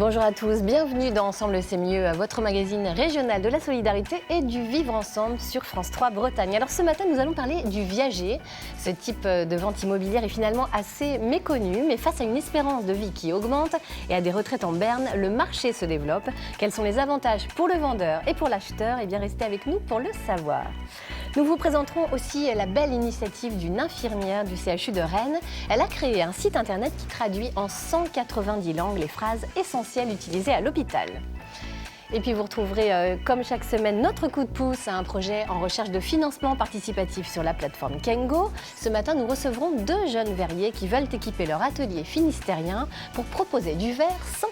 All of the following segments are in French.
Bonjour à tous, bienvenue dans Ensemble c'est mieux, votre magazine régional de la solidarité et du vivre ensemble sur France 3 Bretagne. Alors ce matin, nous allons parler du viager. Ce type de vente immobilière est finalement assez méconnu, mais face à une espérance de vie qui augmente et à des retraites en berne, le marché se développe. Quels sont les avantages pour le vendeur et pour l'acheteur? Eh bien, restez avec nous pour le savoir. Nous vous présenterons aussi la belle initiative d'une infirmière du CHU de Rennes. Elle a créé un site internet qui traduit en 190 langues les phrases essentielles utilisées à l'hôpital. Et puis vous retrouverez, comme chaque semaine, notre coup de pouce à un projet en recherche de financement participatif sur la plateforme Kengo. Ce matin, nous recevrons 2 jeunes verriers qui veulent équiper leur atelier finistérien pour proposer du verre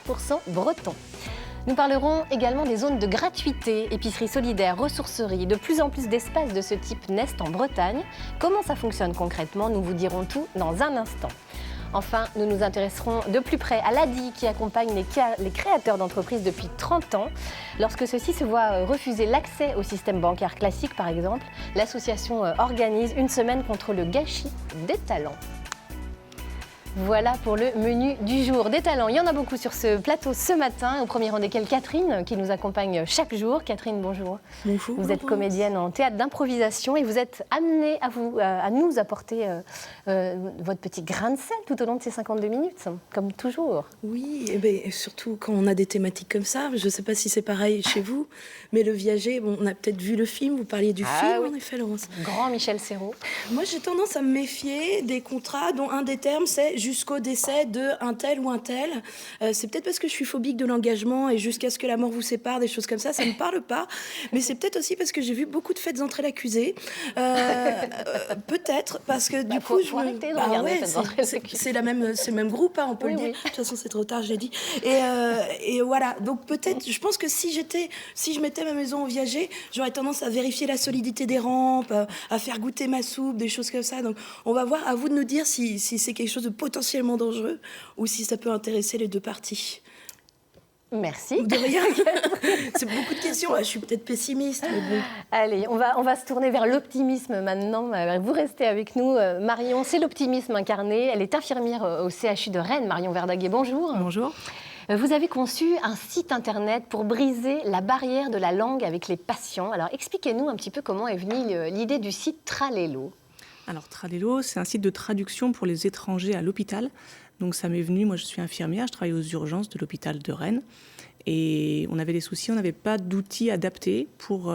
100% breton. Nous parlerons également des zones de gratuité, épicerie solidaire, ressourcerie. De plus en plus d'espaces de ce type naissent en Bretagne. Comment ça fonctionne concrètement? Nous vous dirons tout dans un instant. Enfin, nous nous intéresserons de plus près à l'ADI qui accompagne les créateurs d'entreprises depuis 30 ans. Lorsque ceux-ci se voient refuser l'accès au système bancaire classique, par exemple, l'association organise une semaine contre le gâchis des talents. Voilà pour le menu du jour. Des talents, il y en a beaucoup sur ce plateau ce matin. Au premier rang desquels Catherine, qui nous accompagne chaque jour. Catherine, bonjour. Bonjour. Vous êtes comédienne en théâtre d'improvisation et vous êtes amenée à nous apporter votre petit grain de sel tout au long de ces 52 minutes, comme toujours. Oui, et surtout quand on a des thématiques comme ça, je ne sais pas si c'est pareil chez vous, mais le viager, bon, on a peut-être vu le film, vous parliez du film, oui. En effet, Laurence. Grand Michel Serrault. Moi, j'ai tendance à me méfier des contrats dont un des termes, c'est jusqu'au décès de un tel ou un tel. C'est peut-être parce que je suis phobique de l'engagement et jusqu'à ce que la mort vous sépare, des choses comme ça ne me parle pas. Mais c'est peut-être aussi parce que j'ai vu beaucoup de fêtes entrées l'accusé. Peut-être parce que du coup, faut arrêter de regarder Fêtes entrées l'accusé. c'est le même groupe, hein, on peut le dire. Oui. De toute façon, c'est trop tard, je l'ai dit. Et voilà. Donc peut-être, je pense que si je mettais ma maison au viager, j'aurais tendance à vérifier la solidité des rampes, à faire goûter ma soupe, des choses comme ça. Donc on va voir, à vous de nous dire si c'est quelque chose de potentiellement dangereux ou si ça peut intéresser les deux parties. Merci. De rien. C'est beaucoup de questions. Je suis peut-être pessimiste, mais bon. Allez, on va se tourner vers l'optimisme maintenant. Vous restez avec nous. Marion, c'est l'optimisme incarné. Elle est infirmière au CHU de Rennes. Marion Verdaguet, bonjour. Bonjour. Vous avez conçu un site internet pour briser la barrière de la langue avec les patients. Alors, expliquez-nous un petit peu comment est venue l'idée du site Tralelo. Alors, Tralelo, c'est un site de traduction pour les étrangers à l'hôpital. Donc, ça m'est venu, moi je suis infirmière, je travaille aux urgences de l'hôpital de Rennes. Et on avait des soucis, on n'avait pas d'outils adaptés pour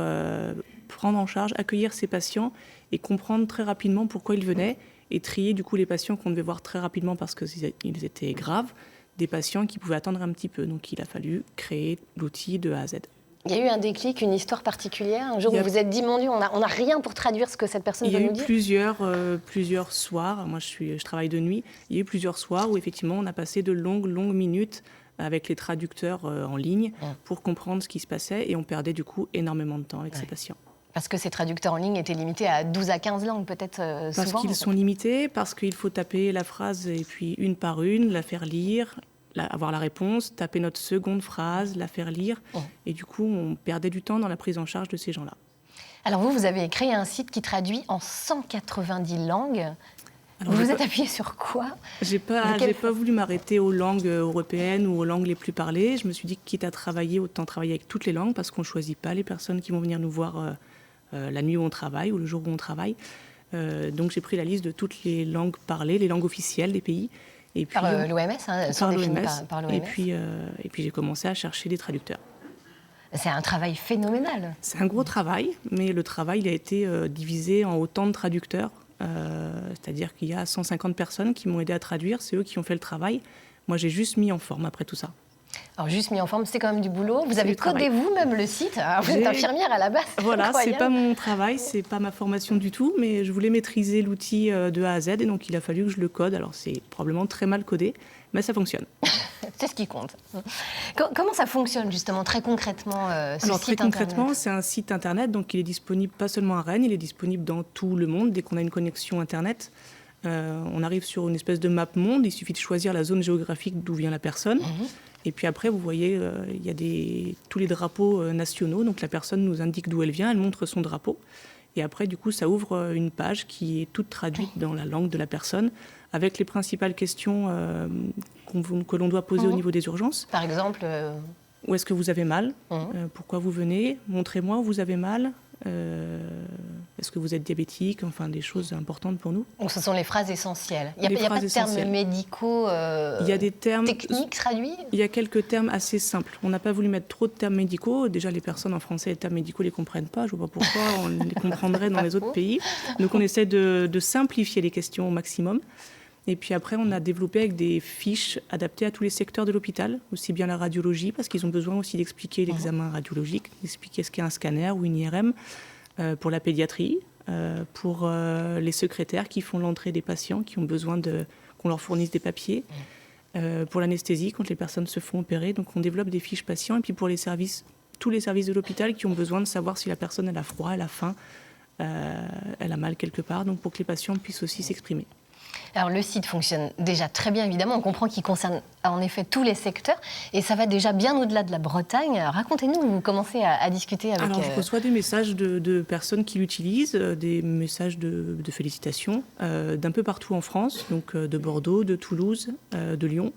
prendre en charge, accueillir ces patients et comprendre très rapidement pourquoi ils venaient et trier du coup les patients qu'on devait voir très rapidement parce qu'ils étaient graves, des patients qui pouvaient attendre un petit peu. Donc, il a fallu créer l'outil de A à Z. Il y a eu un déclic, une histoire particulière, un jour où vous vous êtes dit, mon Dieu, on n'a rien pour traduire ce que cette personne veut nous dire. Il y a eu plusieurs soirs, moi je travaille de nuit, il y a eu plusieurs soirs où effectivement on a passé de longues minutes avec les traducteurs en ligne pour comprendre ce qui se passait et on perdait du coup énormément de temps avec ces patients. Parce que ces traducteurs en ligne étaient limités à 12 à 15 langues peut-être souvent. Parce qu'ils sont limités, parce qu'il faut taper la phrase et puis une par une, la faire lire, avoir la réponse, taper notre seconde phrase, la faire lire. Et du coup, on perdait du temps dans la prise en charge de ces gens-là. Alors vous avez créé un site qui traduit en 190 langues. Alors, vous êtes appuyé sur quoi? J'ai pas voulu m'arrêter aux langues européennes ou aux langues les plus parlées. Je me suis dit, quitte à travailler, autant travailler avec toutes les langues, parce qu'on ne choisit pas les personnes qui vont venir nous voir la nuit où on travaille ou le jour où on travaille. Donc j'ai pris la liste de toutes les langues parlées, les langues officielles des pays. Et puis, par l'OMS, hein, par l'OMS. Par l'OMS. Et puis j'ai commencé à chercher des traducteurs. C'est un travail phénoménal. C'est un gros travail, mais le travail il a été divisé en autant de traducteurs. C'est-à-dire qu'il y a 150 personnes qui m'ont aidé à traduire, c'est eux qui ont fait le travail. Moi, j'ai juste mis en forme après tout ça. Alors, juste mis en forme, c'est quand même du boulot. Vous avez codé vous-même le site. Alors, vous êtes infirmière à la base. Voilà, c'est pas mon travail, c'est pas ma formation du tout, mais je voulais maîtriser l'outil de A à Z, et donc il a fallu que je le code. Alors, c'est probablement très mal codé, mais ça fonctionne. C'est ce qui compte. Comment ça fonctionne, justement, très concrètement, ce Alors, site très concrètement, c'est un site Internet, donc il est disponible pas seulement à Rennes, il est disponible dans tout le monde. Dès qu'on a une connexion Internet, on arrive sur une espèce de map monde. Il suffit de choisir la zone géographique d'où vient la personne. Et puis après, vous voyez, il y a tous les drapeaux nationaux. Donc la personne nous indique d'où elle vient, elle montre son drapeau. Et après, du coup, ça ouvre une page qui est toute traduite dans la langue de la personne, avec les principales questions que l'on doit poser au niveau des urgences. Par exemple Où est-ce que vous avez mal Pourquoi vous venez Montrez-moi où vous avez mal. Est-ce que vous êtes diabétique? Enfin, des choses importantes pour nous. Donc ce sont les phrases essentielles. Il n'y a pas de termes médicaux il y a des termes techniques traduits? Il y a quelques termes assez simples. On n'a pas voulu mettre trop de termes médicaux. Déjà, les personnes en français, les termes médicaux ne les comprennent pas. Je ne vois pas pourquoi on les comprendrait dans les autres pays. Donc on essaie de simplifier les questions au maximum. Et puis après, on a développé avec des fiches adaptées à tous les secteurs de l'hôpital, aussi bien la radiologie, parce qu'ils ont besoin aussi d'expliquer l'examen radiologique, d'expliquer ce qu'est un scanner ou une IRM, pour la pédiatrie, pour les secrétaires qui font l'entrée des patients, qui ont besoin qu'on leur fournisse des papiers, pour l'anesthésie, quand les personnes se font opérer. Donc on développe des fiches patients, et puis pour les services, tous les services de l'hôpital qui ont besoin de savoir si la personne elle a froid, elle a faim, elle a mal quelque part, donc pour que les patients puissent aussi s'exprimer. Alors le site fonctionne déjà très bien, évidemment. On comprend qu'il concerne en effet tous les secteurs et ça va déjà bien au-delà de la Bretagne. Racontez-nous, vous commencez à discuter avec... Alors je reçois des messages de personnes qui l'utilisent, des messages de félicitations d'un peu partout en France, donc de Bordeaux, de Toulouse, de Lyon.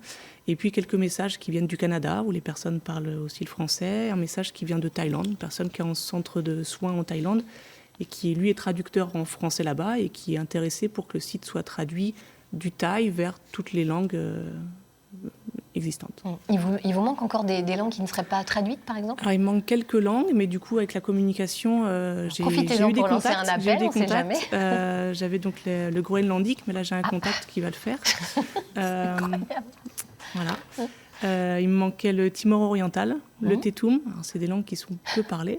Et puis quelques messages qui viennent du Canada, où les personnes parlent aussi le français. Un message qui vient de Thaïlande, une personne qui est en centre de soins en Thaïlande, et qui, lui, est traducteur en français là-bas et qui est intéressé pour que le site soit traduit du thaï vers toutes les langues existantes. Il vous manque encore des langues qui ne seraient pas traduites, par exemple? Alors, il manque quelques langues, mais du coup, avec la communication, j'ai eu des contacts. Un appel, on sait jamais. J'avais donc le groenlandique, mais là, j'ai un contact qui va le faire. Voilà. Il me manquait le Timor oriental, le Tetum. Alors, c'est des langues qui sont peu parlées.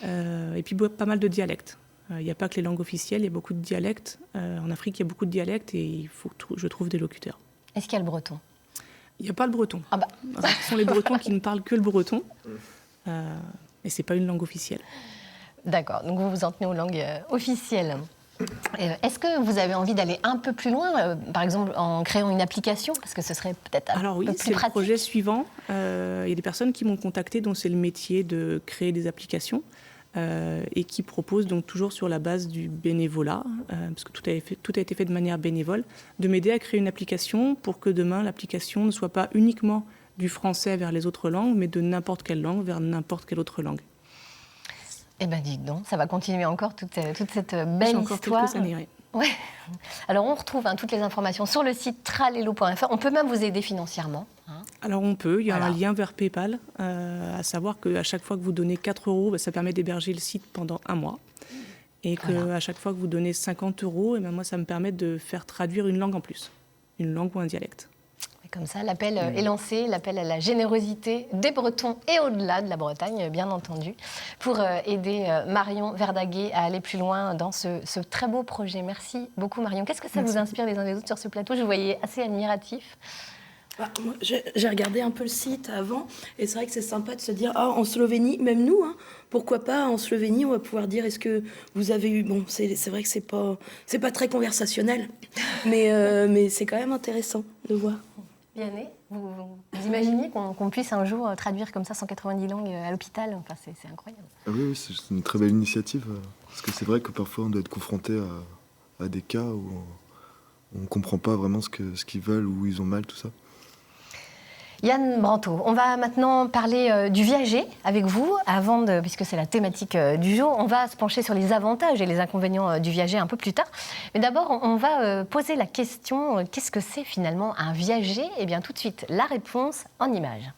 Et puis pas mal de dialectes. Il n'y a pas que les langues officielles, il y a beaucoup de dialectes. En Afrique, il y a beaucoup de dialectes et il faut que je trouve des locuteurs. Est-ce qu'il y a le breton? Il n'y a pas le breton. Ah bah. Ce sont les Bretons qui ne parlent que le breton. Et ce n'est pas une langue officielle. D'accord, donc vous vous en tenez aux langues officielles. Est-ce que vous avez envie d'aller un peu plus loin, par exemple en créant une application? Parce que ce serait peut-être un peu plus pratique. C'est le projet suivant. Il y a des personnes qui m'ont contacté dont c'est le métier de créer des applications et qui proposent donc toujours sur la base du bénévolat, parce que tout a été fait de manière bénévole, de m'aider à créer une application pour que demain l'application ne soit pas uniquement du français vers les autres langues, mais de n'importe quelle langue vers n'importe quelle autre langue. Eh bien, dites donc, ça va continuer encore toute cette belle encore histoire. Quelques années, oui. Ouais. Alors, on retrouve toutes les informations sur le site tralelo.fr. On peut même vous aider financièrement. Alors, on peut. Il y a un lien vers PayPal. À savoir qu'à chaque fois que vous donnez 4 €, ça permet d'héberger le site pendant 1 mois. Et qu'à chaque fois que vous donnez 50 €, moi, ça me permet de faire traduire une langue en plus. Une langue ou un dialecte. Comme ça, l'appel est lancé, l'appel à la générosité des Bretons et au-delà de la Bretagne, bien entendu, pour aider Marion Verdaguet à aller plus loin dans ce très beau projet. Merci beaucoup, Marion. Qu'est-ce que ça vous inspire les uns les autres sur ce plateau? Je vous voyais assez admiratif. Moi, j'ai regardé un peu le site avant, et c'est vrai que c'est sympa de se dire, en Slovénie, même nous, pourquoi pas, en Slovénie, on va pouvoir dire, est-ce que vous avez eu... Bon, c'est vrai que c'est pas très conversationnel, mais c'est quand même intéressant de voir. Vianney, vous imaginiez qu'on puisse un jour traduire comme ça 190 langues à l'hôpital? Enfin, c'est incroyable. Ah oui, c'est une très belle initiative, parce que c'est vrai que parfois on doit être confronté à des cas où on ne comprend pas vraiment ce qu'ils veulent, où ils ont mal, tout ça. Yann Branteau, on va maintenant parler du viager avec vous, puisque c'est la thématique du jour. On va se pencher sur les avantages et les inconvénients du viager un peu plus tard. Mais d'abord, on va poser la question, qu'est-ce que c'est finalement un viager? Eh bien tout de suite, la réponse en images.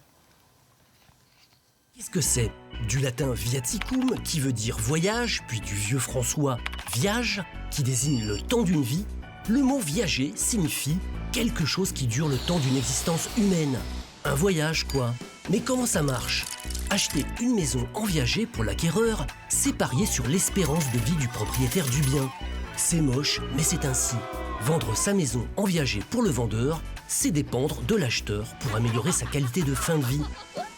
Qu'est-ce que c'est? Du latin viaticum, qui veut dire voyage, puis du vieux François viage, qui désigne le temps d'une vie. Le mot viager signifie quelque chose qui dure le temps d'une existence humaine. Un voyage, quoi. Mais comment ça marche? Acheter une maison en viager pour l'acquéreur, c'est parier sur l'espérance de vie du propriétaire du bien. C'est moche, mais c'est ainsi. Vendre sa maison en viager pour le vendeur, c'est dépendre de l'acheteur pour améliorer sa qualité de fin de vie.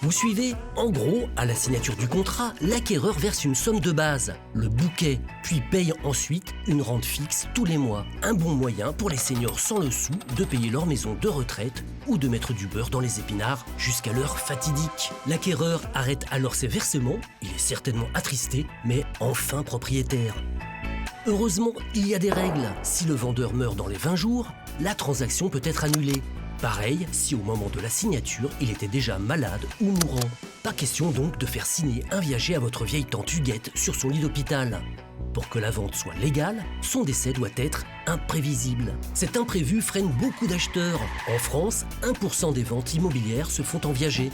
Vous suivez? En gros, à la signature du contrat, l'acquéreur verse une somme de base, le bouquet, puis paye ensuite une rente fixe tous les mois. Un bon moyen pour les seniors sans le sou de payer leur maison de retraite ou de mettre du beurre dans les épinards jusqu'à l'heure fatidique. L'acquéreur arrête alors ses versements, il est certainement attristé, mais enfin propriétaire. Heureusement, il y a des règles. Si le vendeur meurt dans les 20 jours, la transaction peut être annulée. Pareil si au moment de la signature, il était déjà malade ou mourant. Pas question donc de faire signer un viager à votre vieille tante Huguette sur son lit d'hôpital. Pour que la vente soit légale, son décès doit être imprévisible. Cet imprévu freine beaucoup d'acheteurs. En France, 1% des ventes immobilières se font en viager.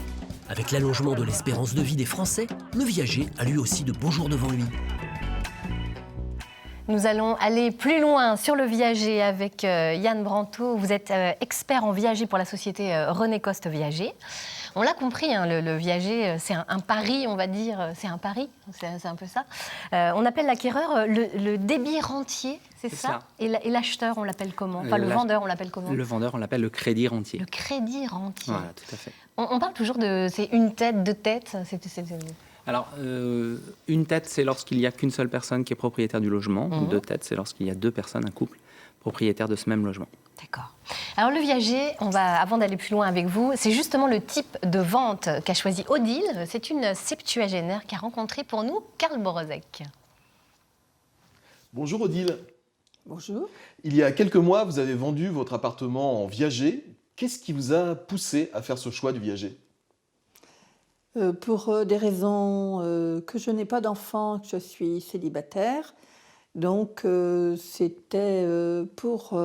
Avec l'allongement de l'espérance de vie des Français, le viager a lui aussi de beaux jours devant lui. Nous allons aller plus loin sur le viager avec Yann Branteau. Vous êtes expert en viager pour la société René Coste Viager. On l'a compris, hein, le viager, c'est un pari, on va dire. C'est un pari, c'est un peu ça. On appelle l'acquéreur le débit rentier, c'est ça. Et l'acheteur, on l'appelle comment? Enfin, le vendeur, on l'appelle comment? Le vendeur, on l'appelle le crédit rentier. Le crédit rentier. Voilà, tout à fait. On parle toujours de... C'est une tête, deux têtes. Alors, une tête, c'est lorsqu'il n'y a qu'une seule personne qui est propriétaire du logement. Deux têtes, c'est lorsqu'il y a deux personnes, un couple, propriétaires de ce même logement. D'accord. Alors le viager, avant d'aller plus loin avec vous, c'est justement le type de vente qu'a choisi Odile. C'est une septuagénaire qui a rencontré pour nous Karl Borozek. Bonjour Odile. Bonjour. Il y a quelques mois, vous avez vendu votre appartement en viager. Qu'est-ce qui vous a poussé à faire ce choix du viager? Pour des raisons que je n'ai pas d'enfant, que je suis célibataire. Donc c'était pour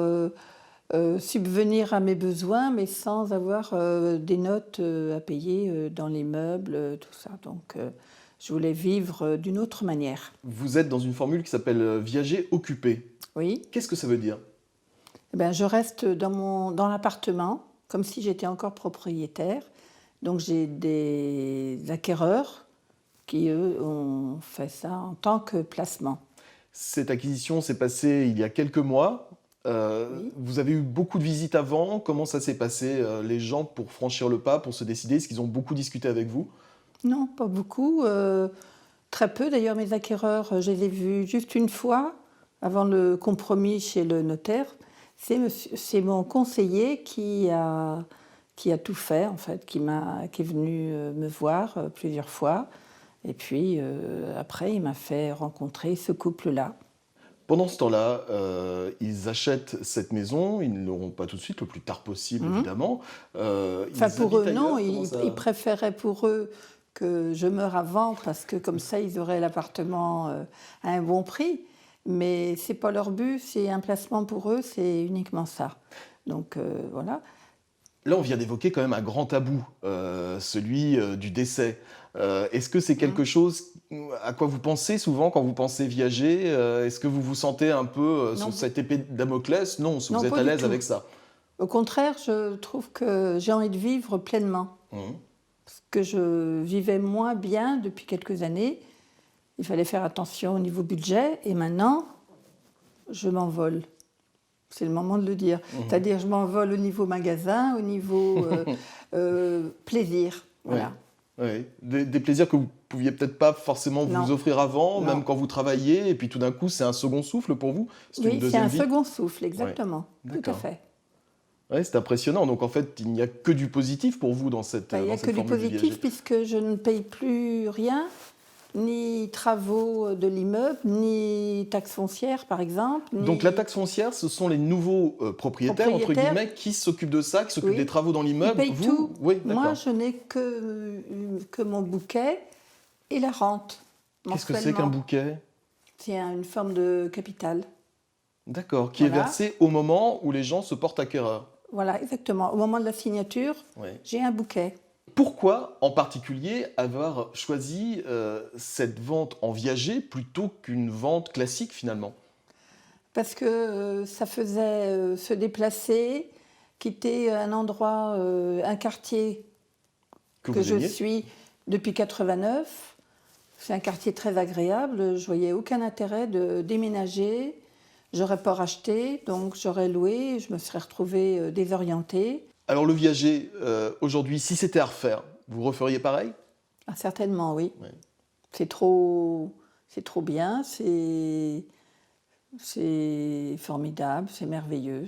subvenir à mes besoins, mais sans avoir des notes à payer dans les meubles, tout ça. Donc je voulais vivre d'une autre manière. Vous êtes dans une formule qui s'appelle viager occupé. Oui. Qu'est-ce que ça veut dire? Eh bien, je reste dans l'appartement, comme si j'étais encore propriétaire. Donc j'ai des acquéreurs qui, eux, ont fait ça en tant que placement. Cette acquisition s'est passée il y a quelques mois. Oui. Vous avez eu beaucoup de visites avant. Comment ça s'est passé, les gens, pour franchir le pas, pour se décider? Est-ce qu'ils ont beaucoup discuté avec vous? Non, pas beaucoup. Très peu. D'ailleurs, mes acquéreurs, je les ai vus juste une fois avant le compromis chez le notaire. C'est mon conseiller qui a tout fait, en fait, qui est venu me voir plusieurs fois. Et puis, après, il m'a fait rencontrer ce couple-là. Pendant ce temps-là, ils achètent cette maison. Ils ne l'auront pas tout de suite, le plus tard possible, évidemment. Enfin, pour eux, non. Ils préféraient pour eux que je meure avant, parce que comme ça, ils auraient l'appartement à un bon prix. Mais ce n'est pas leur but, c'est un placement pour eux, c'est uniquement ça. Donc, voilà. Là, on vient d'évoquer quand même un grand tabou, celui du décès. Est-ce que c'est quelque chose à quoi vous pensez souvent quand vous pensez viager? Est-ce que vous vous sentez un peu sur cette épée de Damoclès? Non, vous êtes à l'aise avec ça. Au contraire, je trouve que j'ai envie de vivre pleinement. Parce que je vivais moins bien depuis quelques années. Il fallait faire attention au niveau budget. Et maintenant, je m'envole. C'est le moment de le dire. C'est-à-dire, je m'envole au niveau magasin, au niveau plaisir. Voilà. Oui. Des plaisirs que vous ne pouviez peut-être pas forcément vous offrir avant, même quand vous travailliez, et puis tout d'un coup, c'est un second souffle pour vous? Oui, c'est un second souffle, exactement. Ouais. Tout à fait. Oui, c'est impressionnant. Donc en fait, il n'y a que du positif pour vous dans cette formule. Il n'y a que du positif puisque je ne paye plus rien, ni travaux de l'immeuble, ni taxes foncières, par exemple. Donc la taxe foncière, ce sont les nouveaux propriétaires, entre guillemets, qui s'occupent de ça, qui s'occupent des travaux dans l'immeuble. Ils payent tout. Oui, moi, je n'ai que mon bouquet et la rente. Qu'est-ce que c'est qu'un bouquet? C'est une forme de capital. D'accord, qui est versé au moment où les gens se portent acquéreurs. Voilà, exactement. Au moment de la signature, j'ai un bouquet. Pourquoi, en particulier, avoir choisi cette vente en viager plutôt qu'une vente classique, finalement? Parce que ça faisait se déplacer, quitter un endroit, un quartier que je suis depuis 89. C'est un quartier très agréable. Je voyais aucun intérêt de déménager. J'aurais pas racheté, donc j'aurais loué. Je me serais retrouvée désorientée. Alors le viager, aujourd'hui, si c'était à refaire, vous referiez pareil? Certainement, oui. C'est trop bien, c'est formidable, c'est merveilleux,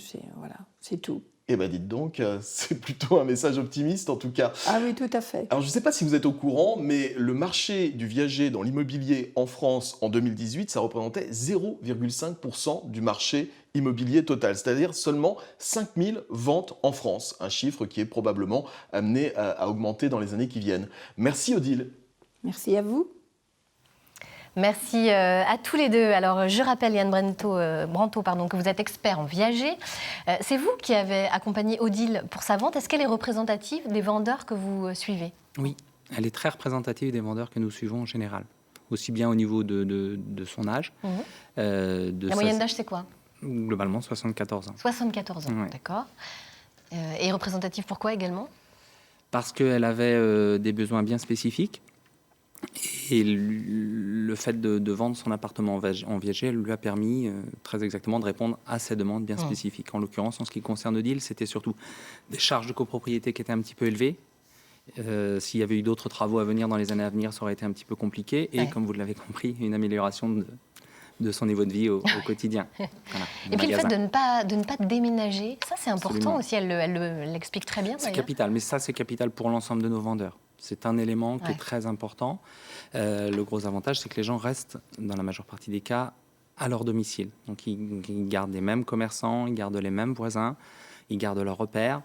c'est tout. Eh bien, dites donc, c'est plutôt un message optimiste en tout cas. Ah oui, tout à fait. Alors, je ne sais pas si vous êtes au courant, mais le marché du viager dans l'immobilier en France en 2018, ça représentait 0,5% du marché immobilier total, c'est-à-dire seulement 5000 ventes en France, un chiffre qui est probablement amené à augmenter dans les années qui viennent. Merci Odile. Merci à vous. Merci à tous les deux. Alors, je rappelle, Yann Branto, que vous êtes expert en viager. C'est vous qui avez accompagné Odile pour sa vente. Est-ce qu'elle est représentative des vendeurs que vous suivez? Oui, elle est très représentative des vendeurs que nous suivons en général. Aussi bien au niveau de son âge. La moyenne d'âge, c'est quoi? Globalement, 74 ans. 74 ans, Ouais. d'accord. Et représentative pourquoi également? Parce qu'elle avait des besoins bien spécifiques. Et le fait de vendre son appartement en viager lui a permis très exactement de répondre à ces demandes bien spécifiques. En l'occurrence, en ce qui concerne Odile, c'était surtout des charges de copropriété qui étaient un petit peu élevées. S'il y avait eu d'autres travaux à venir dans les années à venir, ça aurait été un petit peu compliqué. Et comme vous l'avez compris, une amélioration de son niveau de vie au quotidien. Voilà, et puis le fait de ne pas déménager, ça c'est important. Absolument. Aussi, elle l'explique très bien. C'est capital, mais ça c'est capital pour l'ensemble de nos vendeurs. C'est un élément qui est très important. Le gros avantage, c'est que les gens restent, dans la majeure partie des cas, à leur domicile. Donc ils gardent les mêmes commerçants, ils gardent les mêmes voisins, ils gardent leurs repères.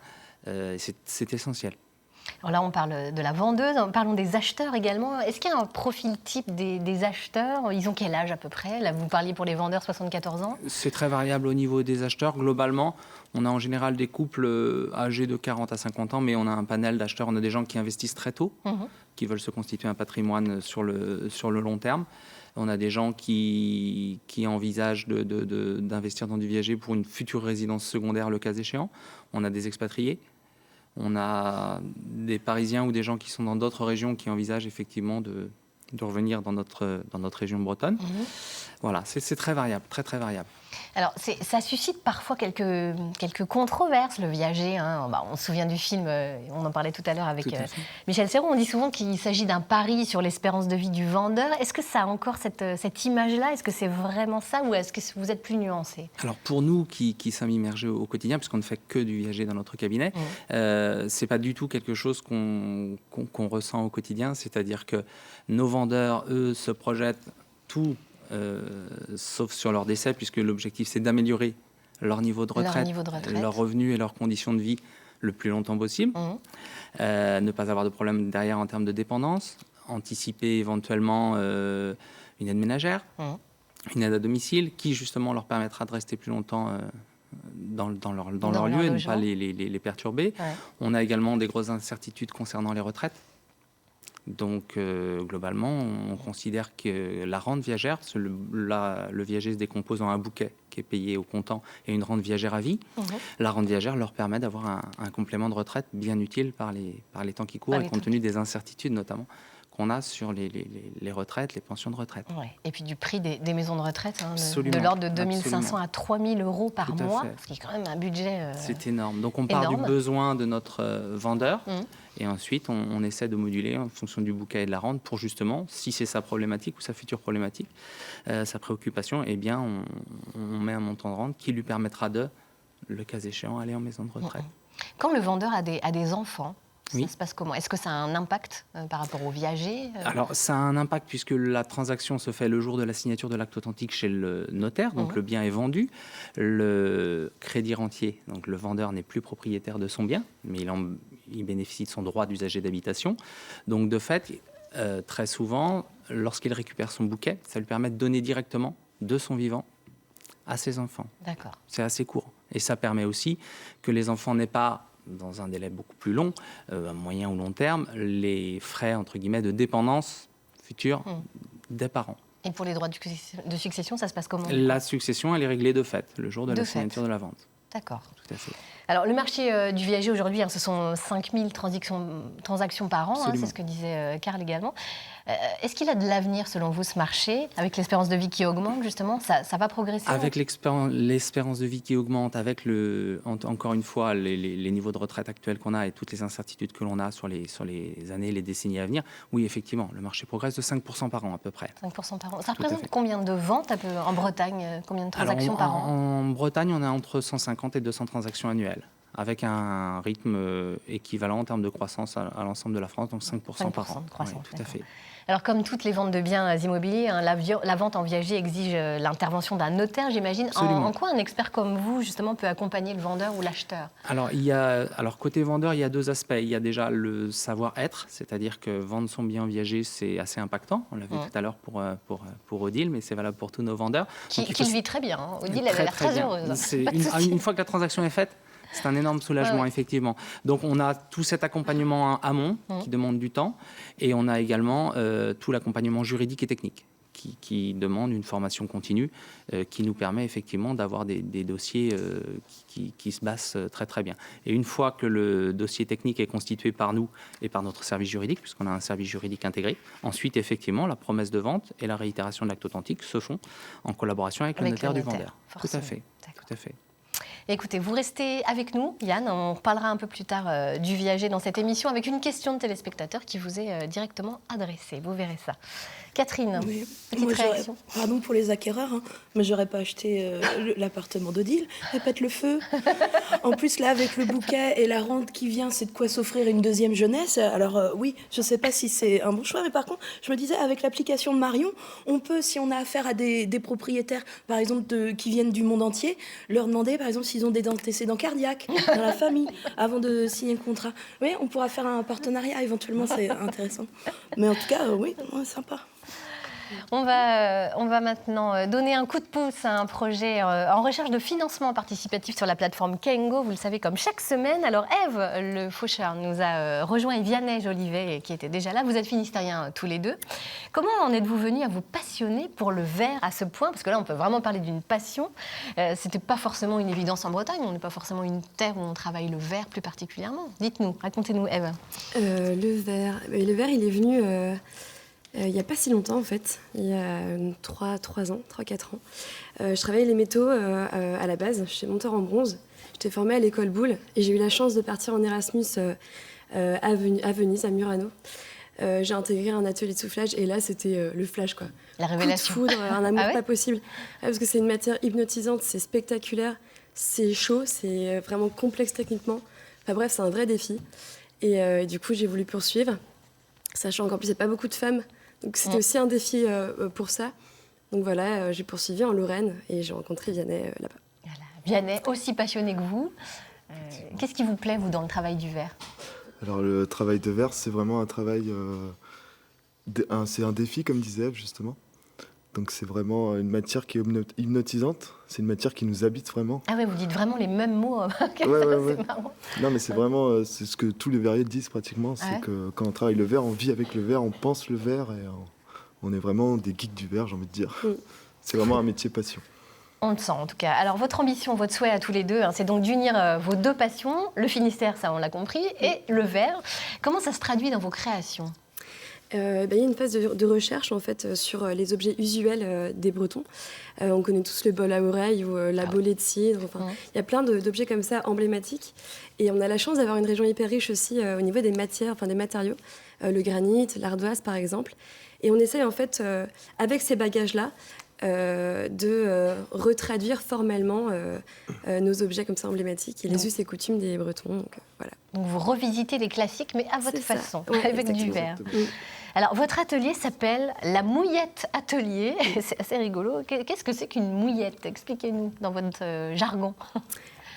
C'est essentiel. Alors là, on parle de la vendeuse, parlons des acheteurs également. Est-ce qu'il y a un profil type des acheteurs? Ils ont quel âge à peu près? Là, vous parliez pour les vendeurs, 74 ans. C'est très variable au niveau des acheteurs. Globalement, on a en général des couples âgés de 40 à 50 ans, mais on a un panel d'acheteurs. On a des gens qui investissent très tôt, qui veulent se constituer un patrimoine sur le long terme. On a des gens qui envisagent d'investir dans du viager pour une future résidence secondaire, le cas échéant. On a des expatriés. On a des Parisiens ou des gens qui sont dans d'autres régions qui envisagent effectivement de revenir dans notre région bretonne. Voilà, c'est très variable, très très variable. Alors, ça suscite parfois quelques controverses, le viager. Hein. On se souvient du film, on en parlait tout à l'heure avec Michel Serrault. On dit souvent qu'il s'agit d'un pari sur l'espérance de vie du vendeur. Est-ce que ça a encore cette image-là? Est-ce que c'est vraiment ça ou est-ce que vous êtes plus nuancé? Alors, pour nous qui sommes immergés au quotidien, puisqu'on ne fait que du viager dans notre cabinet, c'est pas du tout quelque chose qu'on ressent au quotidien. C'est-à-dire que nos vendeurs, eux, se projettent tout sauf sur leur décès, puisque l'objectif c'est d'améliorer leur niveau de retraite, leurs revenus et leurs conditions de vie le plus longtemps possible, ne pas avoir de problème derrière en termes de dépendance, anticiper éventuellement une aide ménagère, une aide à domicile qui justement leur permettra de rester plus longtemps dans leur lieu et ne pas les perturber. On a également des grosses incertitudes concernant les retraites. Donc, globalement, on considère que la rente viagère, le viager se décompose en un bouquet qui est payé au comptant et une rente viagère à vie. La rente viagère leur permet d'avoir un complément de retraite bien utile par les temps qui courent et compte tenu des incertitudes notamment qu'on a sur les retraites, les pensions de retraite. Et puis du prix des maisons de retraite, de l'ordre de 2 500 à 3 000 euros par mois, ce qui est quand même un budget c'est énorme. Donc on part du besoin de notre vendeur et ensuite on essaie de moduler en fonction du bouquet et de la rente pour justement, si c'est sa problématique ou sa future problématique, sa préoccupation, eh bien on met un montant de rente qui lui permettra de, le cas échéant, aller en maison de retraite. Quand le vendeur a des enfants, oui. Ça se passe comment? Est-ce que ça a un impact par rapport au viager? Alors, ça a un impact puisque la transaction se fait le jour de la signature de l'acte authentique chez le notaire, donc le bien est vendu. Le crédit rentier, donc le vendeur n'est plus propriétaire de son bien, mais il bénéficie de son droit d'usager d'habitation. Donc, de fait, très souvent, lorsqu'il récupère son bouquet, ça lui permet de donner directement de son vivant à ses enfants. D'accord. C'est assez court. Et ça permet aussi que les enfants n'aient pas, dans un délai beaucoup plus long, à moyen ou long terme, les frais, entre guillemets, de dépendance future des parents. Et pour les droits de succession, ça se passe comment? La succession, elle est réglée de fait, le jour de la signature de la vente. D'accord. Tout à fait. Alors, le marché du viager aujourd'hui, ce sont 5000 transactions par an, c'est ce que disait Karl également. Est-ce qu'il a de l'avenir, selon vous, ce marché, avec l'espérance de vie qui augmente, justement? Ça va progresser? Avec l'espérance de vie qui augmente, avec, encore une fois, les niveaux de retraite actuels qu'on a et toutes les incertitudes que l'on a sur les années, les décennies à venir, oui, effectivement, le marché progresse de 5% par an, à peu près. 5% par an. Ça représente combien de ventes en Bretagne? Combien de transactions par an? En Bretagne, on a entre 150 et 200 transactions annuelles. avec un rythme équivalent en termes de croissance à l'ensemble de la France, donc 5% par an. De croissance, Oui, tout à fait. Alors, comme toutes les ventes de biens immobiliers, la vente en viager exige l'intervention d'un notaire, j'imagine. En quoi un expert comme vous, justement, peut accompagner le vendeur ou l'acheteur ? Alors, côté vendeur, il y a 2 aspects. Il y a déjà le savoir-être, c'est-à-dire que vendre son bien en viager, c'est assez impactant. On l'a vu tout à l'heure pour Odile, mais c'est valable pour tous nos vendeurs. Qui le vit très bien. Hein. Odile, elle a l'air très heureuse. Une fois que la transaction est faite, c'est un énorme soulagement, effectivement. Donc, on a tout cet accompagnement amont qui demande du temps, et on a également tout l'accompagnement juridique et technique qui demande une formation continue, qui nous permet effectivement d'avoir des dossiers qui se basent très très bien. Et une fois que le dossier technique est constitué par nous et par notre service juridique, puisqu'on a un service juridique intégré, ensuite effectivement la promesse de vente et la réitération de l'acte authentique se font en collaboration avec le notaire du vendeur. Forcément. Tout à fait. Tout à fait. Écoutez, vous restez avec nous, Yann. On reparlera un peu plus tard du viager dans cette émission avec une question de téléspectateur qui vous est directement adressée. Vous verrez ça. Catherine, petite réaction. Pardon pour les acquéreurs, hein, mais j'aurais pas acheté l'appartement d'Odile. Répète le feu. En plus, là, avec le bouquet et la rente qui vient, c'est de quoi s'offrir une deuxième jeunesse. Alors oui, je sais pas si c'est un bon choix, mais par contre, je me disais, avec l'application de Marion, on peut, si on a affaire à des propriétaires, par exemple, qui viennent du monde entier, leur demander, par exemple, s'ils ont des antécédents cardiaques dans la famille, avant de signer le contrat. Oui, on pourra faire un partenariat, éventuellement, c'est intéressant. Mais en tout cas, oui, sympa. On va maintenant donner un coup de pouce à un projet en recherche de financement participatif sur la plateforme Kengo. Vous le savez, comme chaque semaine. Alors Ève, le faucheur, nous a rejoint, et Vianney Jolivet, qui était déjà là. Vous êtes finistériens tous les deux. Comment en êtes-vous venus à vous passionner pour le verre à ce point ? Parce que là, on peut vraiment parler d'une passion. C'était pas forcément une évidence en Bretagne. On n'est pas forcément une terre où on travaille le verre plus particulièrement. Dites-nous, racontez-nous, Ève. Le verre, il est venu... il n'y a pas si longtemps, en fait, il y a 3-4 ans. Je travaillais les métaux à la base, je suis monteur en bronze. J'étais formée à l'école Boulle et j'ai eu la chance de partir en Erasmus à Venise, à Murano. J'ai intégré un atelier de soufflage et là, c'était le flash, quoi. La révélation. Coup de foudre, un amour pas possible. Parce que c'est une matière hypnotisante, c'est spectaculaire, c'est chaud, c'est vraiment complexe techniquement. Enfin bref, c'est un vrai défi. Et du coup, j'ai voulu poursuivre, sachant qu'en plus, il n'y a pas beaucoup de femmes. Donc c'était aussi un défi pour ça. Donc voilà, j'ai poursuivi en Lorraine et j'ai rencontré Vianney là-bas. Voilà. Vianney, aussi passionné que vous. Qu'est-ce qui vous plaît, vous, dans le travail du verre ? Alors le travail de verre, c'est vraiment un travail... c'est un défi, comme disait Ève, justement. Donc c'est vraiment une matière qui est hypnotisante. C'est une matière qui nous habite vraiment. Ah ouais, vous dites vraiment les mêmes mots. C'est marrant. Non, mais c'est vraiment c'est ce que tous les verriers disent pratiquement. C'est que quand on travaille le verre, on vit avec le verre, on pense le verre et on est vraiment des geeks du verre, j'ai envie de dire. C'est vraiment un métier passion. On le sent en tout cas. Alors votre ambition, votre souhait à tous les deux, c'est donc d'unir vos deux passions, le Finistère, ça on l'a compris, et le verre. Comment ça se traduit dans vos créations ? Il y a une phase de recherche en fait, sur les objets usuels des Bretons. On connaît tous le bol à oreille ou la bolée de cidre. Il y a plein d'objets comme ça emblématiques. Et on a la chance d'avoir une région hyper riche aussi au niveau des matières, des matériaux. Le granit, l'ardoise par exemple. Et on essaye en fait, avec ces bagages-là, de retraduire formellement nos objets comme ça emblématiques et les us et coutumes des Bretons. Donc, voilà. Donc vous revisitez les classiques, mais à votre façon, avec du verre. Alors, votre atelier s'appelle la Mouillette Atelier. C'est assez rigolo. Qu'est-ce que c'est qu'une mouillette ? Expliquez-nous dans votre jargon.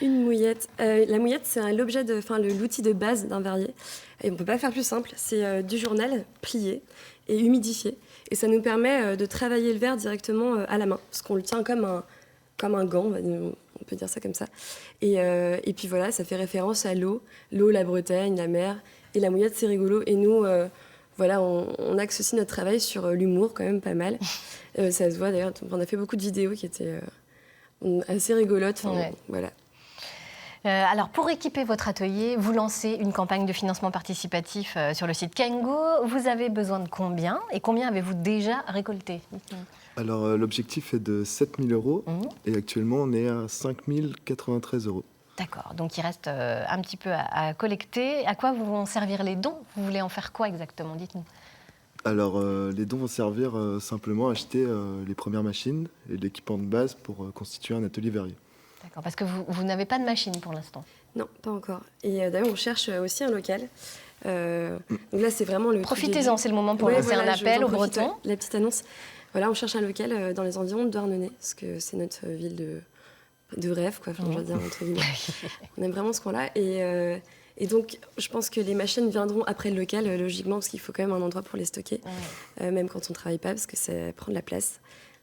Une mouillette. La mouillette, c'est l'outil de base d'un verrier. Et on ne peut pas faire plus simple. C'est du journal plié et humidifié. Et ça nous permet de travailler le verre directement à la main, parce qu'on le tient comme un gant, on peut dire ça comme ça. Et puis voilà, ça fait référence à l'eau, la Bretagne, la mer. Et la mouillette, c'est rigolo. Et nous... Voilà, on axe aussi notre travail sur l'humour, quand même pas mal. Ça se voit d'ailleurs, on a fait beaucoup de vidéos qui étaient assez rigolotes. Voilà. Alors, pour équiper votre atelier, vous lancez une campagne de financement participatif sur le site Kengo. Vous avez besoin de combien ? Et combien avez-vous déjà récolté ? Alors, l'objectif est de 7 000 € et actuellement, on est à 5 093 €. D'accord, donc il reste un petit peu à collecter. À quoi vont servir les dons ? Vous voulez en faire quoi exactement ? Dites-nous. Alors, les dons vont servir simplement à acheter les premières machines et l'équipement de base pour constituer un atelier verrier. D'accord, parce que vous n'avez pas de machine pour l'instant. Non, pas encore. Et d'ailleurs, on cherche aussi un local. Donc là, c'est vraiment le... Profitez-en, c'est le moment pour lancer un appel aux Bretons. La petite annonce. Voilà, on cherche un local dans les environs de Douarnenez, parce que c'est notre ville de rêve, quoi. Enfin, je veux dire, entre guillemets. On aime vraiment ce coin-là. Et donc, je pense que les machines viendront après le local, logiquement, parce qu'il faut quand même un endroit pour les stocker, même quand on ne travaille pas, parce que ça prend de la place.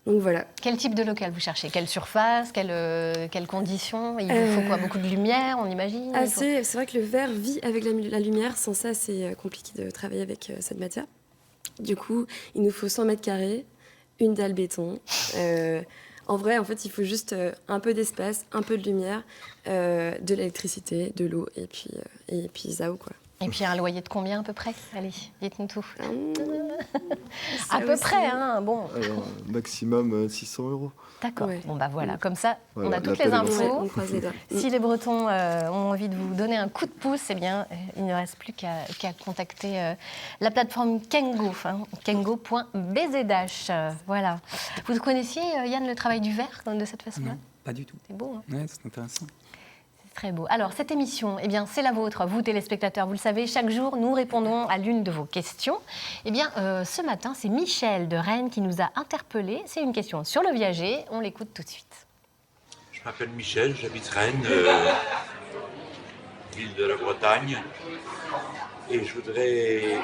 Donc voilà. Quel type de local vous cherchez? Quelle surface? Quelles conditions? Il vous faut quoi? Beaucoup de lumière, on imagine? C'est vrai que le verre vit avec la lumière. Sans ça, c'est compliqué de travailler avec cette matière. Du coup, il nous faut 100 mètres carrés, une dalle béton. En vrai, en fait, il faut juste un peu d'espace, un peu de lumière, de l'électricité, de l'eau, et puis zao, quoi. Et puis un loyer de combien à peu près? Allez, dites-nous tout. À peu près, hein, bon. Alors, maximum 600 €. D'accord. Ouais. Bon, bah voilà, comme ça, voilà, on a toutes les infos. On croise les doigts. Si les Bretons ont envie de vous donner un coup de pouce, eh bien, il ne reste plus qu'à contacter la plateforme Kengo, kengo.bzh. Voilà. Vous connaissiez, Yann, le travail du verre de cette façon-là? Non, pas du tout. C'est beau, hein? Ouais, c'est intéressant. Très beau. Alors, cette émission, eh bien, c'est la vôtre, vous téléspectateurs. Vous le savez, chaque jour, nous répondons à l'une de vos questions. Eh bien, ce matin, c'est Michel de Rennes qui nous a interpellés. C'est une question sur le viager. On l'écoute tout de suite. Je m'appelle Michel, j'habite Rennes, ville de la Bretagne. Et je voudrais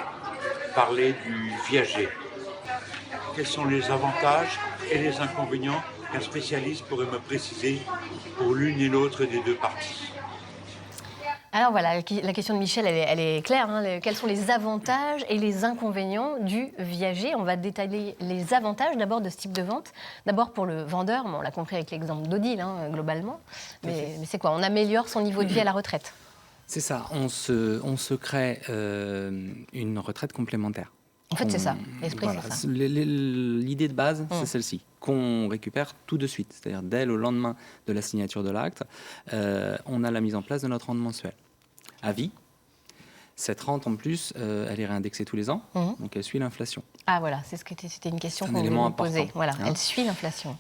parler du viager. Quels sont les avantages et les inconvénients qu'un spécialiste pourrait me préciser pour l'une et l'autre des deux parties? Alors voilà, la question de Michel, elle est claire. Hein. Quels sont les avantages et les inconvénients du viager? On va détailler les avantages d'abord de ce type de vente. D'abord pour le vendeur, on l'a compris avec l'exemple d'Odile, hein, globalement. Mais c'est quoi? On améliore son niveau de vie à la retraite? C'est ça, on se crée une retraite complémentaire. En fait, c'est ça, l'esprit, c'est ça. L'idée de base, c'est celle-ci, qu'on récupère tout de suite. C'est-à-dire, dès le lendemain de la signature de l'acte, on a la mise en place de notre rente mensuelle à vie. Cette rente, en plus, elle est réindexée tous les ans, donc elle suit l'inflation. Ah voilà, c'était une question qu'on voulait vous poser. Voilà, elle suit l'inflation.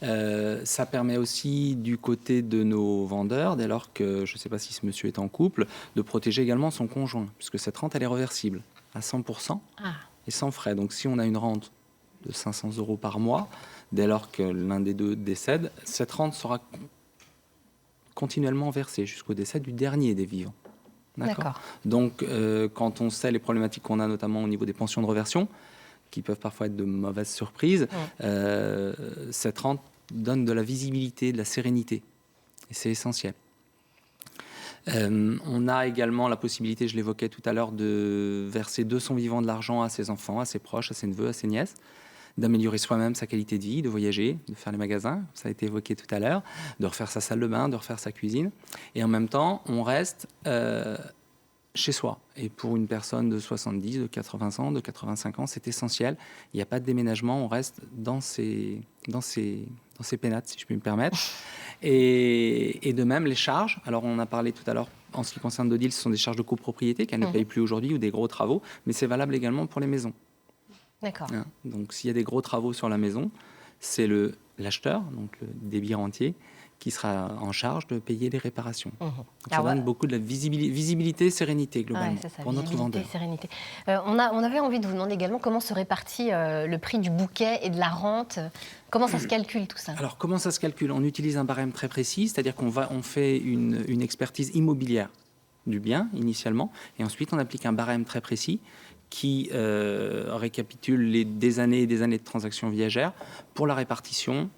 Ça permet aussi, du côté de nos vendeurs, dès lors que, je ne sais pas si ce monsieur est en couple, de protéger également son conjoint, puisque cette rente, elle est réversible à 100%. Et sans frais. Donc si on a une rente de 500 € par mois, dès lors que l'un des deux décède, cette rente sera continuellement versée jusqu'au décès du dernier des vivants. D'accord. Donc quand on sait les problématiques qu'on a, notamment au niveau des pensions de reversion, qui peuvent parfois être de mauvaises surprises, cette rente donne de la visibilité, de la sérénité. Et c'est essentiel. On a également la possibilité, je l'évoquais tout à l'heure, de verser de son vivant de l'argent à ses enfants, à ses proches, à ses neveux, à ses nièces, d'améliorer soi-même sa qualité de vie, de voyager, de faire les magasins, ça a été évoqué tout à l'heure, de refaire sa salle de bain, de refaire sa cuisine. Et en même temps, on reste chez soi. Et pour une personne de 70, de 80 ans, de 85 ans, c'est essentiel. Il n'y a pas de déménagement, on reste dans ses pénates, si je puis me permettre. Et de même, les charges, alors on a parlé tout à l'heure, en ce qui concerne Odile, ce sont des charges de copropriété qu'elle ne paye plus aujourd'hui, ou des gros travaux, mais c'est valable également pour les maisons. D'accord. Donc s'il y a des gros travaux sur la maison, c'est l'acheteur, donc le débit rentier, qui sera en charge de payer les réparations. Donc ça donne beaucoup de la visibilité, sérénité, globalement, pour notre vendeur. Sérénité. On avait envie de vous demander également comment se répartit le prix du bouquet et de la rente. Comment ça se calcule, tout ça? Alors, comment ça se calcule? On utilise un barème très précis, c'est-à-dire on fait une expertise immobilière du bien, initialement, et ensuite on applique un barème très précis qui récapitule des années et des années de transactions viagères pour la répartition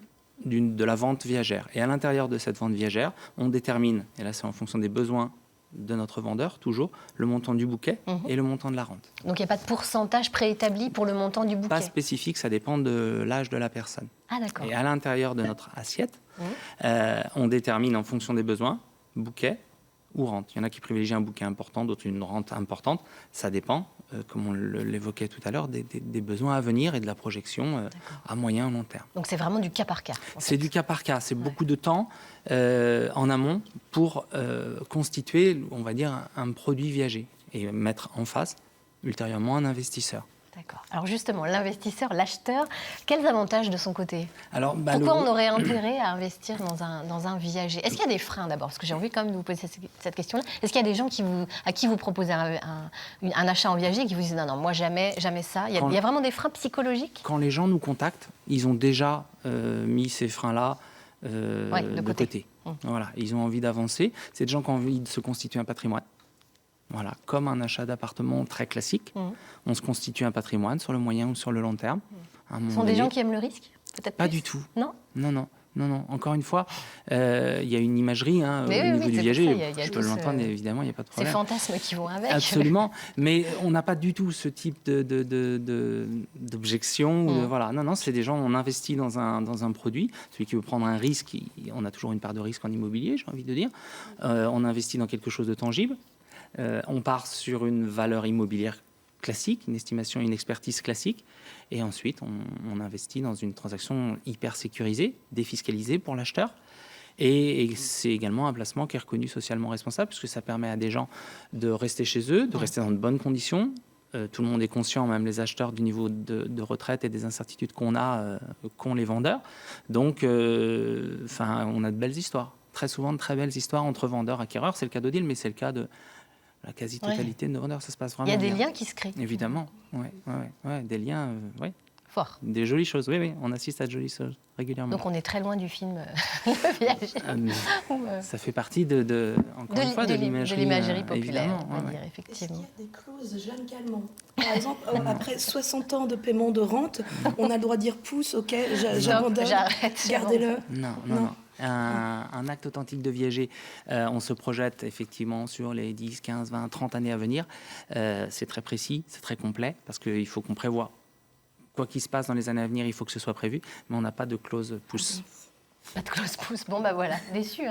de la vente viagère. Et à l'intérieur de cette vente viagère, on détermine, et là c'est en fonction des besoins de notre vendeur, toujours, le montant du bouquet et le montant de la rente. Donc il n'y a pas de pourcentage préétabli pour le montant du bouquet? Pas spécifique, ça dépend de l'âge de la personne. Ah d'accord. Et à l'intérieur de notre assiette, on détermine en fonction des besoins, bouquet ou rente. Il y en a qui privilégient un bouquet important, d'autres une rente importante. Ça dépend, comme on l'évoquait tout à l'heure, des besoins à venir et de la projection à moyen ou long terme. Donc c'est vraiment du cas par cas. C'est du cas par cas. C'est beaucoup de temps en amont pour constituer, on va dire, un produit viager et mettre en face ultérieurement un investisseur. D'accord. Alors justement, l'investisseur, l'acheteur, quels avantages de son côté? Alors, pourquoi on aurait intérêt à investir dans un viager? Est-ce qu'il y a des freins d'abord? Parce que j'ai envie quand même de vous poser cette question-là. Est-ce qu'il y a des gens à qui vous proposez un achat en viager et qui vous disent non, moi jamais ça? Il y a vraiment des freins psychologiques? Quand les gens nous contactent, ils ont déjà mis ces freins-là de côté. Voilà, ils ont envie d'avancer. C'est des gens qui ont envie de se constituer un patrimoine. Voilà, comme un achat d'appartement très classique, on se constitue un patrimoine sur le moyen ou sur le long terme. Ce sont des gens qui aiment le risque? Peut-être pas plus. Du tout. Non. Encore une fois, il y a une imagerie au niveau du viager. Je peux l'entendre, évidemment, il n'y a pas de problème. Ces fantasmes qui vont avec. Absolument. Mais on n'a pas du tout ce type d'objection. Voilà. Non, c'est des gens, on investit dans un produit. Celui qui veut prendre un risque, on a toujours une part de risque en immobilier, j'ai envie de dire. On investit dans quelque chose de tangible. On part sur une valeur immobilière classique, une estimation, une expertise classique, et ensuite on investit dans une transaction hyper sécurisée, défiscalisée pour l'acheteur, et c'est également un placement qui est reconnu socialement responsable, puisque ça permet à des gens de rester chez eux, de rester dans de bonnes conditions. Tout le monde est conscient, même les acheteurs, du niveau de retraite et des incertitudes qu'ont les vendeurs. Donc, on a de belles histoires, très souvent de très belles histoires entre vendeurs et acquéreurs. C'est le cas d'Odile, mais c'est le cas de la quasi-totalité de nos vendeurs. Ça se passe vraiment bien. Il y a des liens qui se créent. Évidemment, des liens, forts. Des jolies choses, oui, on assiste à de jolies choses régulièrement. Donc on est très loin du film Le Viager. Ça fait partie de l'imagerie populaire, on va dire, effectivement. Est-ce qu'il y a des clauses jeunes calmants? Par exemple, après 60 ans de paiement de rente, on a le droit de dire pouce, ok, j'abandonne, gardez-le. Non. Un acte authentique de viager, on se projette effectivement sur les 10, 15, 20, 30 années à venir. C'est très précis, c'est très complet, parce qu'il faut qu'on prévoie. Quoi qu'il se passe dans les années à venir, il faut que ce soit prévu, mais on n'a pas de clause pouce. Pas de clause pouce, bon voilà, déçu.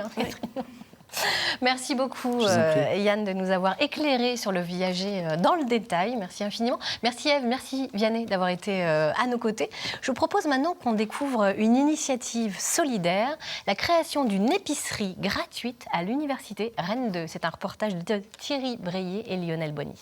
Merci beaucoup Yann de nous avoir éclairé sur le viager dans le détail. Merci infiniment. Merci Ève, merci Vianney d'avoir été à nos côtés. Je vous propose maintenant qu'on découvre une initiative solidaire, la création d'une épicerie gratuite à l'université Rennes 2. C'est un reportage de Thierry Breillet et Lionel Bonis.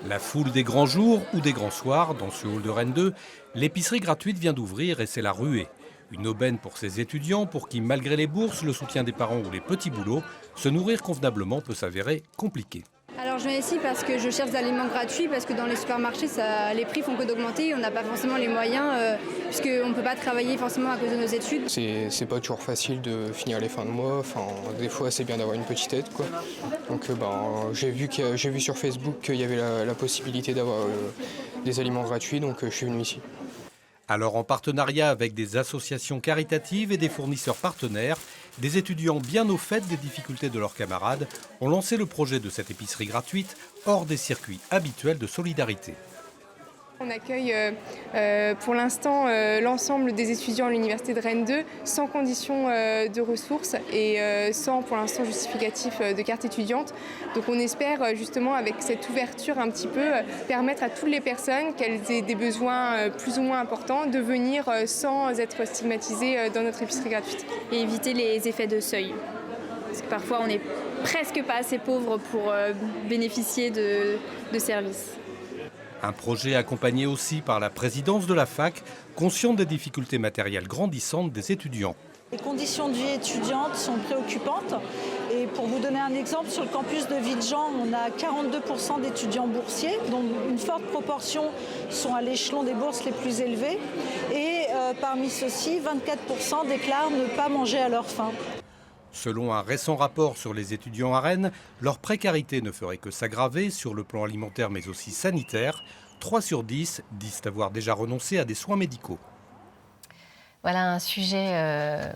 La foule des grands jours ou des grands soirs, dans ce hall de Rennes 2, l'épicerie gratuite vient d'ouvrir et c'est la ruée. Une aubaine pour ces étudiants pour qui, malgré les bourses, le soutien des parents ou les petits boulots, se nourrir convenablement peut s'avérer compliqué. Alors je viens ici parce que je cherche des aliments gratuits, parce que dans les supermarchés, les prix font que d'augmenter, on n'a pas forcément les moyens, puisqu'on ne peut pas travailler forcément à cause de nos études. C'est pas toujours facile de finir les fins de mois, des fois c'est bien d'avoir une petite aide, quoi. Donc j'ai vu sur Facebook qu'il y avait la possibilité d'avoir des aliments gratuits, donc je suis venu ici. Alors en partenariat avec des associations caritatives et des fournisseurs partenaires, des étudiants bien au fait des difficultés de leurs camarades ont lancé le projet de cette épicerie gratuite hors des circuits habituels de solidarité. On accueille pour l'instant l'ensemble des étudiants à l'université de Rennes 2 sans condition de ressources et sans pour l'instant justificatif de carte étudiante. Donc on espère justement avec cette ouverture un petit peu permettre à toutes les personnes qu'elles aient des besoins plus ou moins importants de venir sans être stigmatisées dans notre épicerie gratuite. Et éviter les effets de seuil. Parce que parfois on n'est presque pas assez pauvre pour bénéficier de services. Un projet accompagné aussi par la présidence de la fac, consciente des difficultés matérielles grandissantes des étudiants. Les conditions de vie étudiantes sont préoccupantes. Et pour vous donner un exemple, sur le campus de Villejean, on a 42% d'étudiants boursiers, dont une forte proportion sont à l'échelon des bourses les plus élevées. Et parmi ceux-ci, 24% déclarent ne pas manger à leur faim. Selon un récent rapport sur les étudiants à Rennes, leur précarité ne ferait que s'aggraver sur le plan alimentaire mais aussi sanitaire. 3 sur 10 disent avoir déjà renoncé à des soins médicaux. Voilà un sujet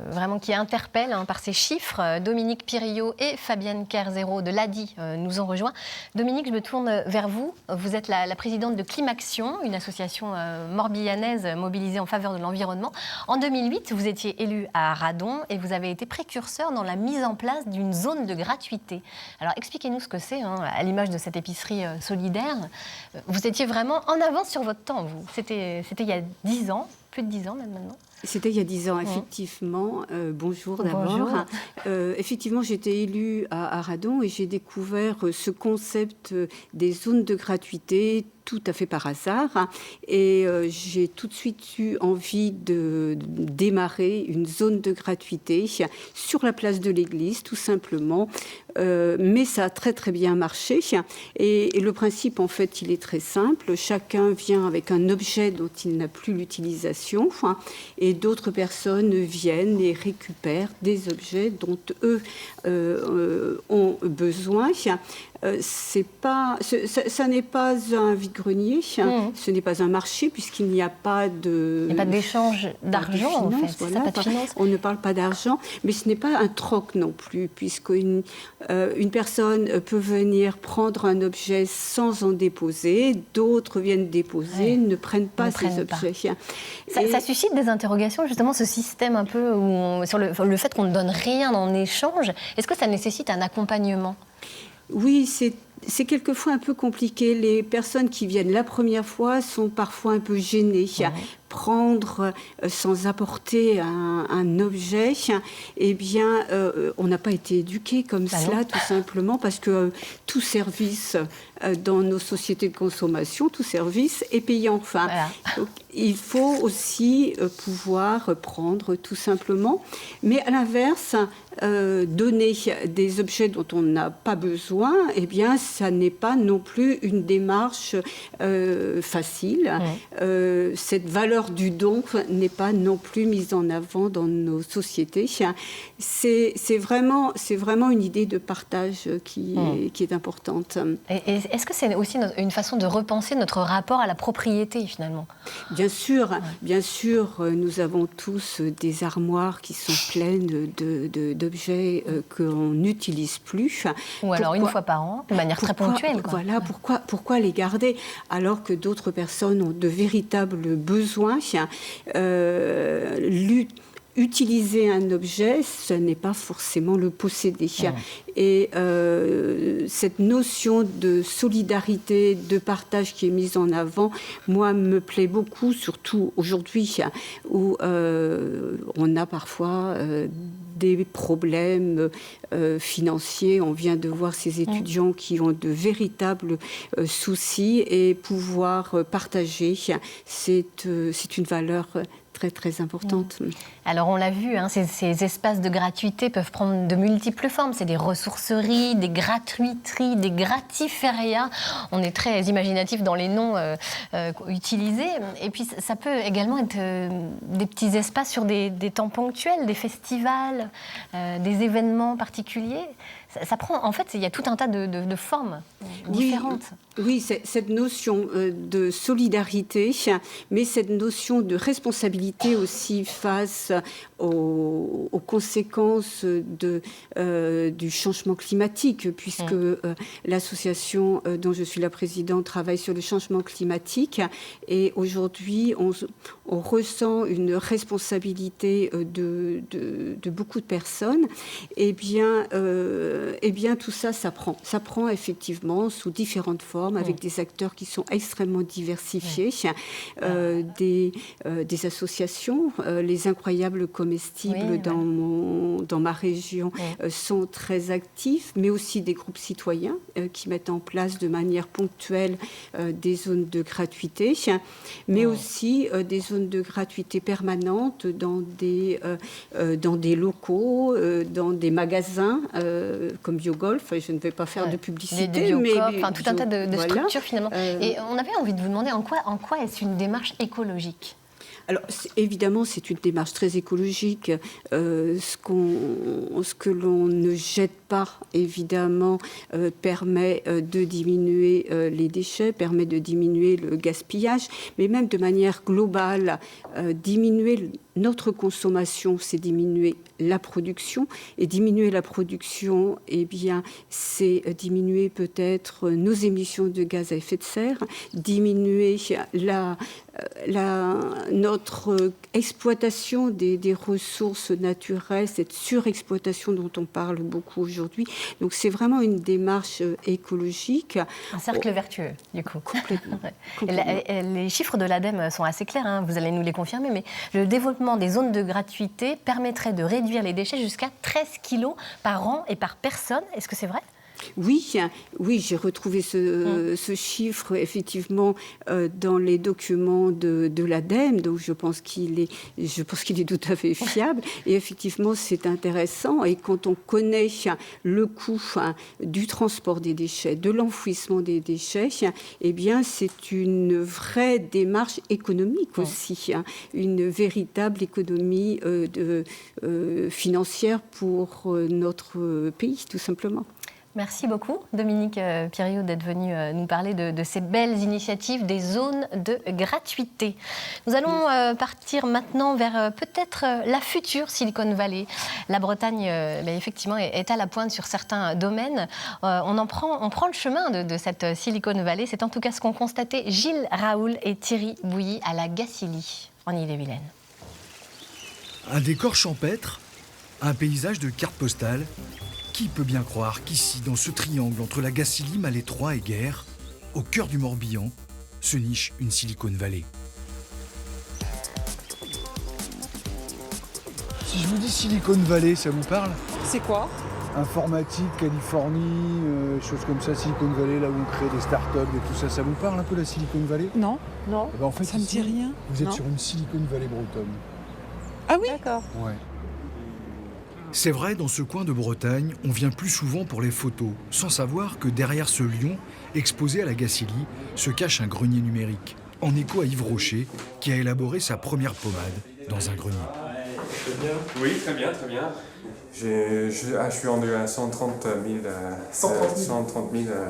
vraiment qui interpelle par ces chiffres. Dominique Piriot et Fabienne Kerzero de l'ADI nous ont rejoints. Dominique, je me tourne vers vous. Vous êtes la présidente de Climaction, une association morbihanaise mobilisée en faveur de l'environnement. En 2008, vous étiez élue à Radon et vous avez été précurseur dans la mise en place d'une zone de gratuité. Alors expliquez-nous ce que c'est, à l'image de cette épicerie solidaire. Vous étiez vraiment en avance sur votre temps, vous. C'était il y a 10 ans, plus de 10 ans même maintenant. C'était il y a 10 ans, effectivement. Bonjour d'abord. Effectivement, j'étais élue à Radon et j'ai découvert ce concept des zones de gratuité tout à fait par hasard. Et j'ai tout de suite eu envie de démarrer une zone de gratuité sur la place de l'église, tout simplement. Mais ça a très très bien marché. Et le principe, en fait, il est très simple. Chacun vient avec un objet dont il n'a plus l'utilisation et d'autres personnes viennent et récupèrent des objets dont eux ont besoin. Ça n'est pas un vide-grenier, ce n'est pas un marché, puisqu'il n'y a pas de... Il n'y a pas d'échange d'argent, en fait. Voilà, pas de finance. On ne parle pas d'argent, mais ce n'est pas un troc non plus, puisqu'une personne peut venir prendre un objet sans en déposer, d'autres viennent déposer, ne prennent pas ces objets. Ça suscite des interrogations, justement, ce système un peu sur le fait qu'on ne donne rien en échange. Est-ce que ça nécessite un accompagnement ? Oui, c'est quelquefois un peu compliqué. Les personnes qui viennent la première fois sont parfois un peu gênées. Prendre sans apporter un objet, eh bien, on n'a pas été éduqué comme cela, tout simplement, parce que tout service dans nos sociétés de consommation, tout service est payant. Enfin, donc, il faut aussi pouvoir prendre tout simplement. Mais à l'inverse, donner des objets dont on n'a pas besoin, eh bien, ça n'est pas non plus une démarche facile. Cette valeur du don n'est pas non plus mise en avant dans nos sociétés. C'est vraiment une idée de partage qui est importante. Et est-ce que c'est aussi une façon de repenser notre rapport à la propriété, finalement ? Bien sûr, nous avons tous des armoires qui sont pleines d'objets qu'on n'utilise plus. Ou alors une fois par an, de manière très ponctuelle. Voilà, pourquoi les garder alors que d'autres personnes ont de véritables besoins. Utiliser un objet, ce n'est pas forcément le posséder. Et cette notion de solidarité, de partage qui est mise en avant, moi, me plaît beaucoup, surtout aujourd'hui où on a parfois des problèmes financiers. On vient de voir ces étudiants qui ont de véritables soucis et pouvoir partager, c'est une valeur très, très importante. Alors, on l'a vu, ces espaces de gratuité peuvent prendre de multiples formes. C'est des ressourceries, des gratuiteries, des gratiférias. On est très imaginatif dans les noms utilisés. Et puis, ça peut également être des petits espaces sur des temps ponctuels, des festivals, des événements particuliers. Ça prend, en fait, il y a tout un tas de formes différentes. Oui, cette notion de solidarité, mais cette notion de responsabilité aussi face aux conséquences du changement climatique, puisque l'association dont je suis la présidente travaille sur le changement climatique. Et aujourd'hui, on ressent une responsabilité de beaucoup de personnes. Eh bien, tout ça, ça prend effectivement sous différentes formes, avec des acteurs qui sont extrêmement diversifiés, des associations, les Incroyables Comestibles dans ma région sont très actifs, mais aussi des groupes citoyens qui mettent en place de manière ponctuelle des zones de gratuité, mais aussi des zones de gratuité permanentes dans des locaux, dans des magasins comme BioGolf. Je ne vais pas faire de publicité, mais tout un tas de structures finalement. Et on avait envie de vous demander en quoi est-ce une démarche écologique ? Alors, évidemment, c'est une démarche très écologique. Ce que l'on ne jette pas, évidemment, permet de diminuer les déchets, permet de diminuer le gaspillage, mais même de manière globale, diminuer notre consommation, c'est diminuer la production. Et diminuer la production, eh bien, c'est diminuer peut-être nos émissions de gaz à effet de serre, diminuer notre exploitation des ressources naturelles, cette surexploitation dont on parle beaucoup aujourd'hui. Donc c'est vraiment une démarche écologique. Un cercle vertueux, du coup. Complètement. Les chiffres de l'ADEME sont assez clairs, vous allez nous les confirmer, mais le développement déploiement des zones de gratuité permettrait de réduire les déchets jusqu'à 13 kilos par an et par personne. Est-ce que c'est vrai ? Oui, j'ai retrouvé ce chiffre effectivement dans les documents de l'ADEME, donc je pense qu'il est tout à fait fiable. Et effectivement, c'est intéressant. Et quand on connaît le coût du transport des déchets, de l'enfouissement des déchets, eh bien, c'est une vraie démarche économique aussi, une véritable économie financière pour notre pays, tout simplement. Merci beaucoup, Dominique Piriou, d'être venu nous parler de ces belles initiatives des zones de gratuité. Nous allons partir maintenant vers peut-être la future Silicon Valley. La Bretagne, effectivement, est à la pointe sur certains domaines. On prend le chemin de cette Silicon Valley. C'est en tout cas ce qu'ont constaté Gilles Raoul et Thierry Bouilly à la Gacilly, en Ille-et-Vilaine. Un décor champêtre, un paysage de carte postale. Qui peut bien croire qu'ici, dans ce triangle entre la Gacilly, Malétroit et Guerre, au cœur du Morbihan, se niche une Silicon Valley. Si je vous dis Silicon Valley, ça vous parle ? C'est quoi ? Informatique, Californie, choses comme ça, Silicon Valley, là où on crée des startups et tout ça, ça vous parle un peu la Silicon Valley ? Non. En fait, ça me dit rien. Vous êtes sur une Silicon Valley bretonne. Ah oui ? D'accord. Ouais. C'est vrai, dans ce coin de Bretagne, on vient plus souvent pour les photos, sans savoir que derrière ce lion, exposé à la Gacilly, se cache un grenier numérique, en écho à Yves Rocher, qui a élaboré sa première pommade dans un grenier. Oui, très bien. Je suis rendu à 130 000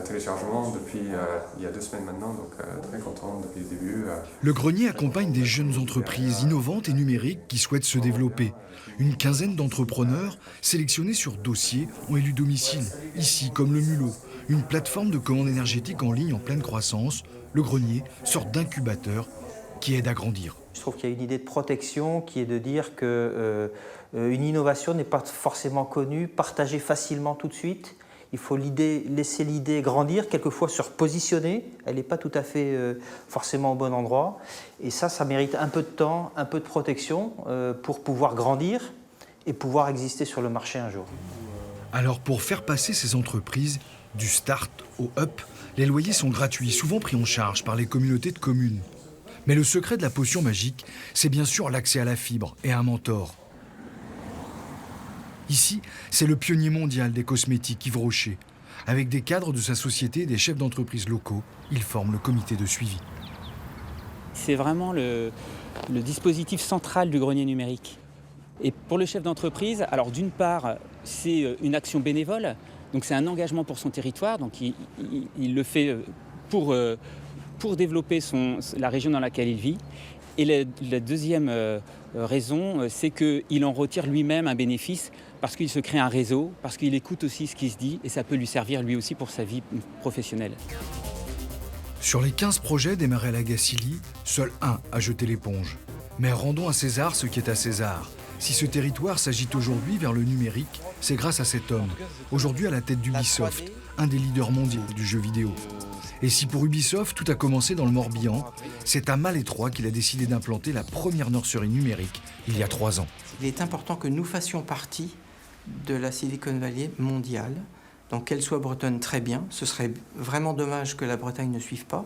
téléchargements depuis il y a 2 semaines maintenant, donc très content depuis le début. Le grenier accompagne des jeunes entreprises innovantes et numériques qui souhaitent se développer. Une quinzaine d'entrepreneurs sélectionnés sur dossier ont élu domicile, ici comme le Mulot, une plateforme de commande énergétique en ligne en pleine croissance. Le grenier, sorte d'incubateur qui aide à grandir. Je trouve qu'il y a une idée de protection qui est de dire que une innovation n'est pas forcément connue, partagée facilement tout de suite. Il faut laisser l'idée grandir, quelquefois se repositionner. Elle n'est pas tout à fait forcément au bon endroit. Et ça mérite un peu de temps, un peu de protection pour pouvoir grandir et pouvoir exister sur le marché un jour. Alors pour faire passer ces entreprises du start au up, les loyers sont gratuits, souvent pris en charge par les communautés de communes. Mais le secret de la potion magique, c'est bien sûr l'accès à la fibre et à un mentor. Ici, c'est le pionnier mondial des cosmétiques, Yves Rocher. Avec des cadres de sa société et des chefs d'entreprise locaux, il forme le comité de suivi. C'est vraiment le dispositif central du grenier numérique. Et pour le chef d'entreprise, alors d'une part, c'est une action bénévole, donc c'est un engagement pour son territoire, donc il le fait pour développer la région dans laquelle il vit. Et la deuxième raison, c'est qu'il en retire lui-même un bénéfice parce qu'il se crée un réseau, parce qu'il écoute aussi ce qui se dit et ça peut lui servir lui aussi pour sa vie professionnelle. Sur les 15 projets démarrés à la Gacilly, seul un a jeté l'éponge. Mais rendons à César ce qui est à César. Si ce territoire s'agite aujourd'hui vers le numérique, c'est grâce à cet homme, aujourd'hui à la tête d'Ubisoft, un des leaders mondiaux du jeu vidéo. Et si pour Ubisoft, tout a commencé dans le Morbihan, c'est à Malétroit qu'il a décidé d'implanter la première nurserie numérique il y a 3 ans. Il est important que nous fassions partie de la Silicon Valley mondiale. Donc qu'elle soit bretonne, très bien. Ce serait vraiment dommage que la Bretagne ne suive pas.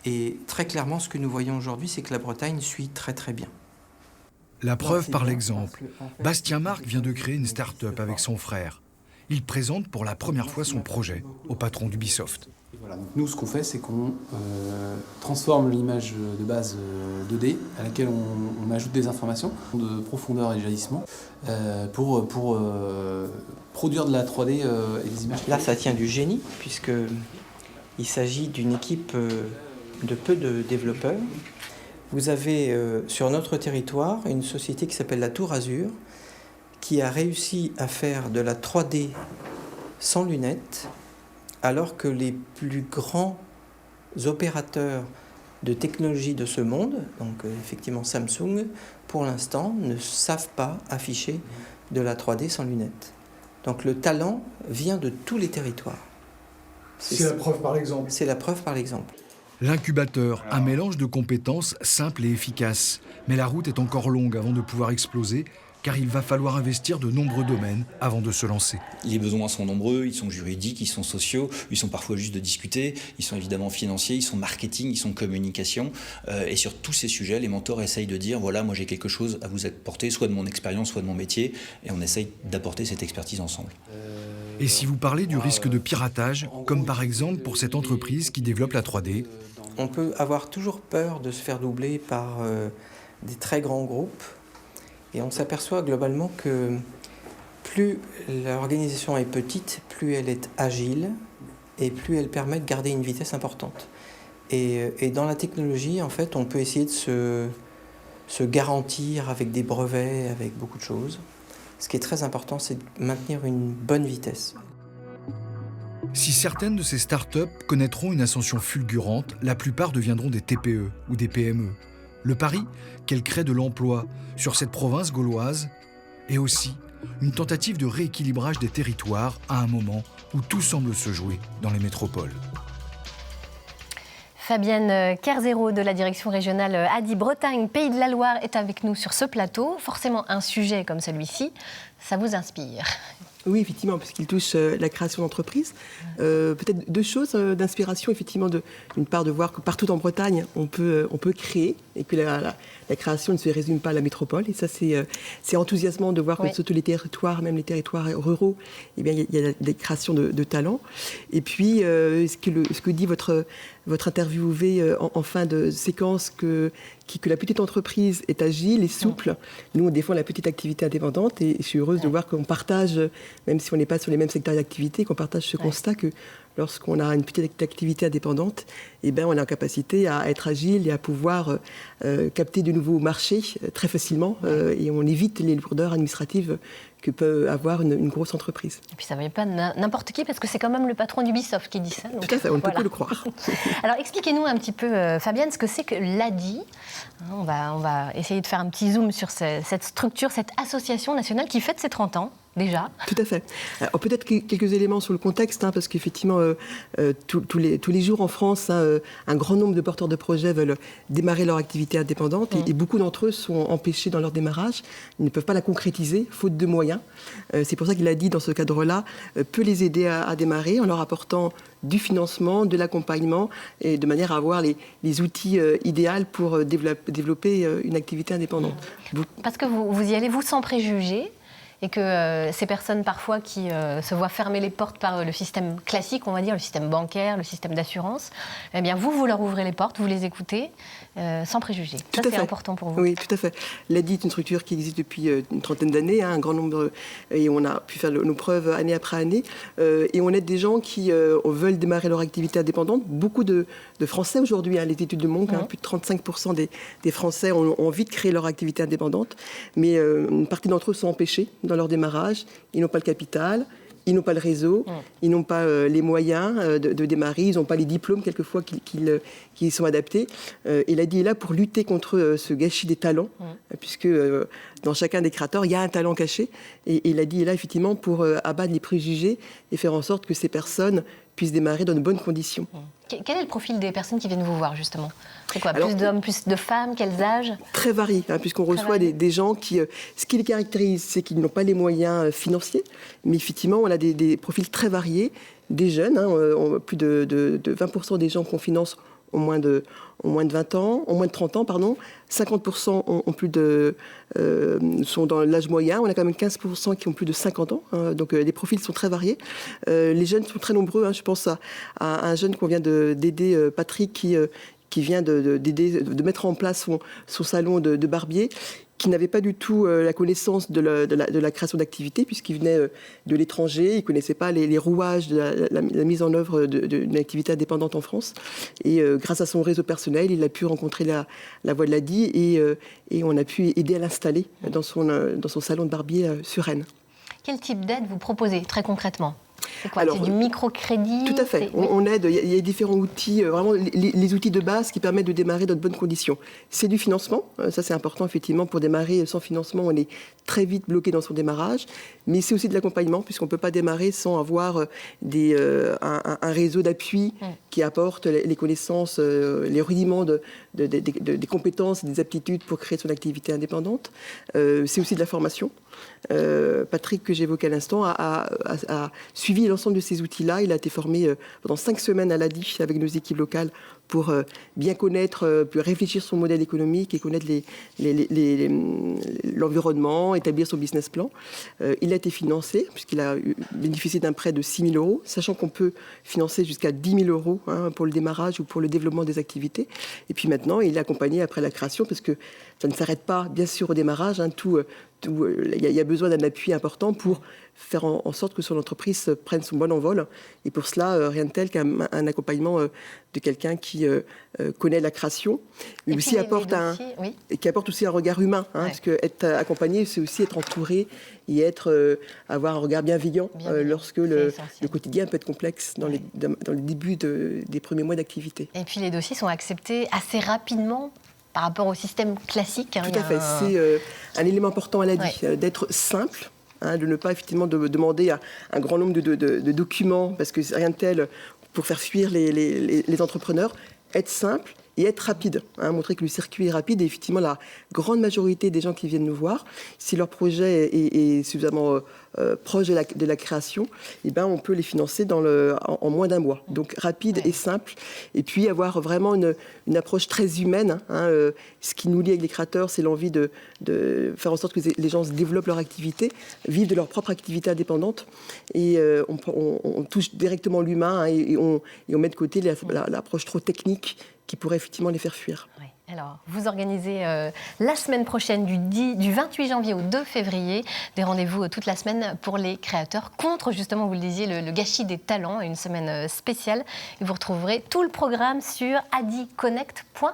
Et très clairement, ce que nous voyons aujourd'hui, c'est que la Bretagne suit très très bien. La preuve par l'exemple. Bastien Marc vient de créer une start-up avec son frère. Il présente pour la première fois son projet au patron d'Ubisoft. Voilà, donc nous, ce qu'on fait, c'est qu'on transforme l'image de base 2D à laquelle on ajoute des informations de profondeur et de jaillissement pour produire de la 3D et des images. Là, ça tient du génie, puisqu'il s'agit d'une équipe de peu de développeurs. Vous avez sur notre territoire une société qui s'appelle la Tour Azur, qui a réussi à faire de la 3D sans lunettes, alors que les plus grands opérateurs de technologie de ce monde, donc effectivement Samsung, pour l'instant ne savent pas afficher de la 3D sans lunettes. Donc le talent vient de tous les territoires. C'est la preuve par l'exemple. C'est la preuve par l'exemple. L'incubateur, un mélange de compétences simples et efficaces. Mais la route est encore longue avant de pouvoir exploser, car il va falloir investir de nombreux domaines avant de se lancer. Les besoins sont nombreux, ils sont juridiques, ils sont sociaux, ils sont parfois juste de discuter, ils sont évidemment financiers, ils sont marketing, ils sont communication. Et sur tous ces sujets, les mentors essayent de dire, voilà, moi j'ai quelque chose à vous apporter, soit de mon expérience, soit de mon métier, et on essaye d'apporter cette expertise ensemble. Et si vous parlez du risque de piratage, comme par exemple pour cette entreprise qui développe la 3D, on peut avoir toujours peur de se faire doubler par des très grands groupes. Et on s'aperçoit globalement que plus l'organisation est petite, plus elle est agile et plus elle permet de garder une vitesse importante. Et dans la technologie, en fait, on peut essayer de se garantir avec des brevets, avec beaucoup de choses. Ce qui est très important, c'est de maintenir une bonne vitesse. si certaines de ces startups connaîtront une ascension fulgurante, la plupart deviendront des TPE ou des PME. Le pari, qu'elles créent de l'emploi sur cette province gauloise, est aussi une tentative de rééquilibrage des territoires à un moment où tout semble se jouer dans les métropoles. Fabienne Kerzero de la direction régionale ADI Bretagne Pays de la Loire est avec nous sur ce plateau. Forcément, un sujet comme celui-ci, ça vous inspire? Oui, effectivement, puisqu'il touche la création d'entreprises. Peut-être deux choses d'inspiration, effectivement, d'une part de voir que partout en Bretagne, on peut créer, et que la création ne se résume pas à la métropole. Et ça, c'est enthousiasmant de voir que sur tous les territoires, même les territoires ruraux, eh bien, il y a des créations de talents. Et puis, ce que dit votre interviewé en fin de séquence, que la petite entreprise est agile et souple. Nous, on défend la petite activité indépendante et je suis heureuse de voir qu'on partage, même si on n'est pas sur les mêmes secteurs d'activité, qu'on partage ce constat que lorsqu'on a une petite activité indépendante, eh ben, on est en capacité à être agile et à pouvoir capter de nouveaux marchés très facilement et on évite les lourdeurs administratives que peut avoir une grosse entreprise. Et puis ça ne vient pas n'importe qui, parce que c'est quand même le patron d'Ubisoft qui dit ça. Donc, tout à fait, on ne peut que le croire. Alors expliquez-nous un petit peu, Fabienne, ce que c'est que l'ADI. On va essayer de faire un petit zoom sur cette structure, cette association nationale qui fête ses 30 ans. Déjà. Tout à fait. Alors, peut-être quelques éléments sur le contexte, parce qu'effectivement, tous les jours en France, un grand nombre de porteurs de projets veulent démarrer leur activité indépendante et beaucoup d'entre eux sont empêchés dans leur démarrage. Ils ne peuvent pas la concrétiser, faute de moyens. C'est pour ça qu'il a dit, dans ce cadre-là, peut les aider à démarrer en leur apportant du financement, de l'accompagnement, et de manière à avoir les outils idéaux pour développer une activité indépendante. Parce que vous y allez, vous, sans préjugés, et que ces personnes parfois qui se voient fermer les portes par le système classique, on va dire, le système bancaire, le système d'assurance, eh bien vous leur ouvrez les portes, vous les écoutez sans préjugés. Ça, c'est important pour vous. Oui, tout à fait. L'ADI est une structure qui existe depuis une trentaine d'années, un grand nombre, et on a pu faire nos preuves année après année, et on aide des gens qui veulent démarrer leur activité indépendante. Beaucoup de Français aujourd'hui, les études le montrent, plus de 35% des Français ont envie de créer leur activité indépendante, mais une partie d'entre eux sont empêchés dans leur démarrage, ils n'ont pas le capital, ils n'ont pas le réseau, ils n'ont pas les moyens de démarrer, ils n'ont pas les diplômes quelquefois qui sont adaptés. Et l'ADI est là pour lutter contre ce gâchis des talents, puisque dans chacun des créateurs, il y a un talent caché. Et l'ADI est là effectivement pour abattre les préjugés et faire en sorte que ces personnes puissent démarrer dans de bonnes conditions. Quel est le profil des personnes qui viennent vous voir, justement? C'est quoi? Plus d'hommes, plus de femmes? Quels âges? Très varié, puisqu'on reçoit des gens qui... ce qui les caractérise, c'est qu'ils n'ont pas les moyens financiers, mais effectivement, on a des profils très variés, des jeunes, plus de 20% des gens qu'on finance ont moins de 20 ans, ont moins de 30 ans, pardon. 50% ont plus sont dans l'âge moyen. On a quand même 15% qui ont plus de 50 ans. Donc les profils sont très variés. Les jeunes sont très nombreux. Je pense à un jeune qu'on vient d'aider, Patrick, qui vient de mettre en place son salon de barbier, qui n'avait pas du tout la connaissance de la création d'activité, puisqu'il venait de l'étranger, il ne connaissait pas les rouages de la mise en œuvre d'une activité indépendante en France. Et grâce à son réseau personnel, il a pu rencontrer la voie de l'ADI et on a pu aider à l'installer dans son salon de barbier sur Rennes. Quel type d'aide vous proposez, très concrètement? C'est quoi? C'est du microcrédit? Tout à fait. On aide, il y a différents outils, vraiment les outils de base qui permettent de démarrer dans de bonnes conditions. C'est du financement, ça c'est important effectivement. Pour démarrer sans financement, on est très vite bloqué dans son démarrage. Mais c'est aussi de l'accompagnement, puisqu'on ne peut pas démarrer sans avoir un réseau d'appui qui apporte les connaissances, les rudiments des compétences et des aptitudes pour créer son activité indépendante. C'est aussi de la formation. Patrick, que j'évoquais à l'instant, a suivi l'ensemble de ces outils-là. Il a été formé pendant 5 semaines à l'ADI avec nos équipes locales pour bien connaître, puis réfléchir son modèle économique et connaître l'environnement, établir son business plan. Il a été financé, puisqu'il a bénéficié d'un prêt de 6 000 €, sachant qu'on peut financer jusqu'à 10 000 € pour le démarrage ou pour le développement des activités. Et puis maintenant, il est accompagné après la création, parce que ça ne s'arrête pas, bien sûr, au démarrage. Il y a besoin d'un appui important pour faire en sorte que son entreprise prenne son bon envol. Et pour cela, rien de tel qu'un accompagnement de quelqu'un qui connaît la création, mais aussi qui apporte aussi un regard humain. Parce que être accompagné, c'est aussi être entouré et avoir un regard bienveillant lorsque le quotidien peut être complexe dans les débuts des premiers mois d'activité. Et puis les dossiers sont acceptés assez rapidement par rapport au système classique. Tout à fait. C'est un élément important à la vie, d'être simple, de ne pas effectivement demander un grand nombre de documents, parce que c'est rien de tel pour faire fuir les entrepreneurs. Être simple et être rapide, montrer que le circuit est rapide. Et effectivement, la grande majorité des gens qui viennent nous voir, si leur projet est suffisamment proche de la création, on peut les financer en moins d'1 mois. Donc rapide et simple. Et puis avoir vraiment une approche très humaine. Ce qui nous lie avec les créateurs, c'est l'envie de faire en sorte que les gens se développent leur activité, vivent de leur propre activité indépendante. Et on touche directement l'humain et on met de côté l'approche trop technique qui pourrait effectivement les faire fuir. Oui. Alors, vous organisez la semaine prochaine, du 28 janvier au 2 février, des rendez-vous toute la semaine pour les créateurs contre, justement, vous le disiez, le gâchis des talents, une semaine spéciale. Et vous retrouverez tout le programme sur adiconnect.fr.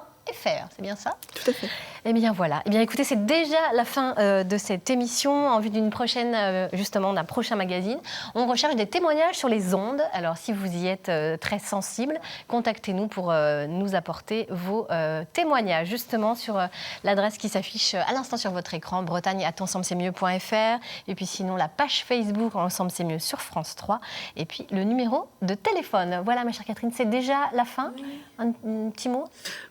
C'est bien ça? Tout à fait. Eh bien voilà. Eh bien écoutez, c'est déjà la fin de cette émission. En vue d'une prochaine, justement, d'un prochain magazine, on recherche des témoignages sur les ondes. Alors si vous y êtes très sensible, contactez-nous pour nous apporter vos témoignages, justement sur l'adresse qui s'affiche à l'instant sur votre écran, bretagne@ensemblemcmieux.fr. Et puis sinon la page Facebook Ensemble c'est mieux sur France 3. Et puis le numéro de téléphone. Voilà, ma chère Catherine, c'est déjà la fin. Un petit mot?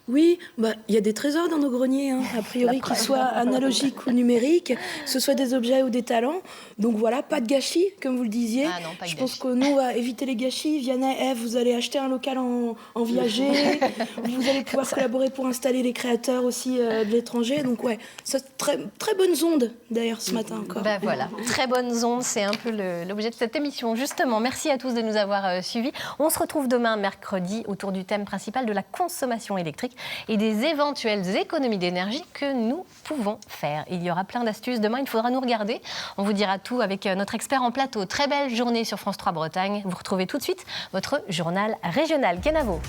Oui, y a des trésors dans nos greniers, a priori, qu'ils soient analogiques ou numériques, que ce soit des objets ou des talents. Donc voilà, pas de gâchis, comme vous le disiez. Ah non, pas de Je pense que nous, on va éviter les gâchis. Vianney, Ève, vous allez acheter un local en viager. Vous allez pouvoir collaborer pour installer les créateurs aussi de l'étranger. Donc ouais, c'est très, très bonnes ondes, d'ailleurs, ce matin encore. Voilà, très bonnes ondes, c'est un peu l'objet de cette émission. Justement, merci à tous de nous avoir suivis. On se retrouve demain, mercredi, autour du thème principal de la consommation électrique et des éventuelles économies d'énergie que nous pouvons faire. Il y aura plein d'astuces. Demain, il faudra nous regarder. On vous dira tout avec notre expert en plateau. Très belle journée sur France 3 Bretagne. Vous retrouvez tout de suite votre journal régional. Kenavo.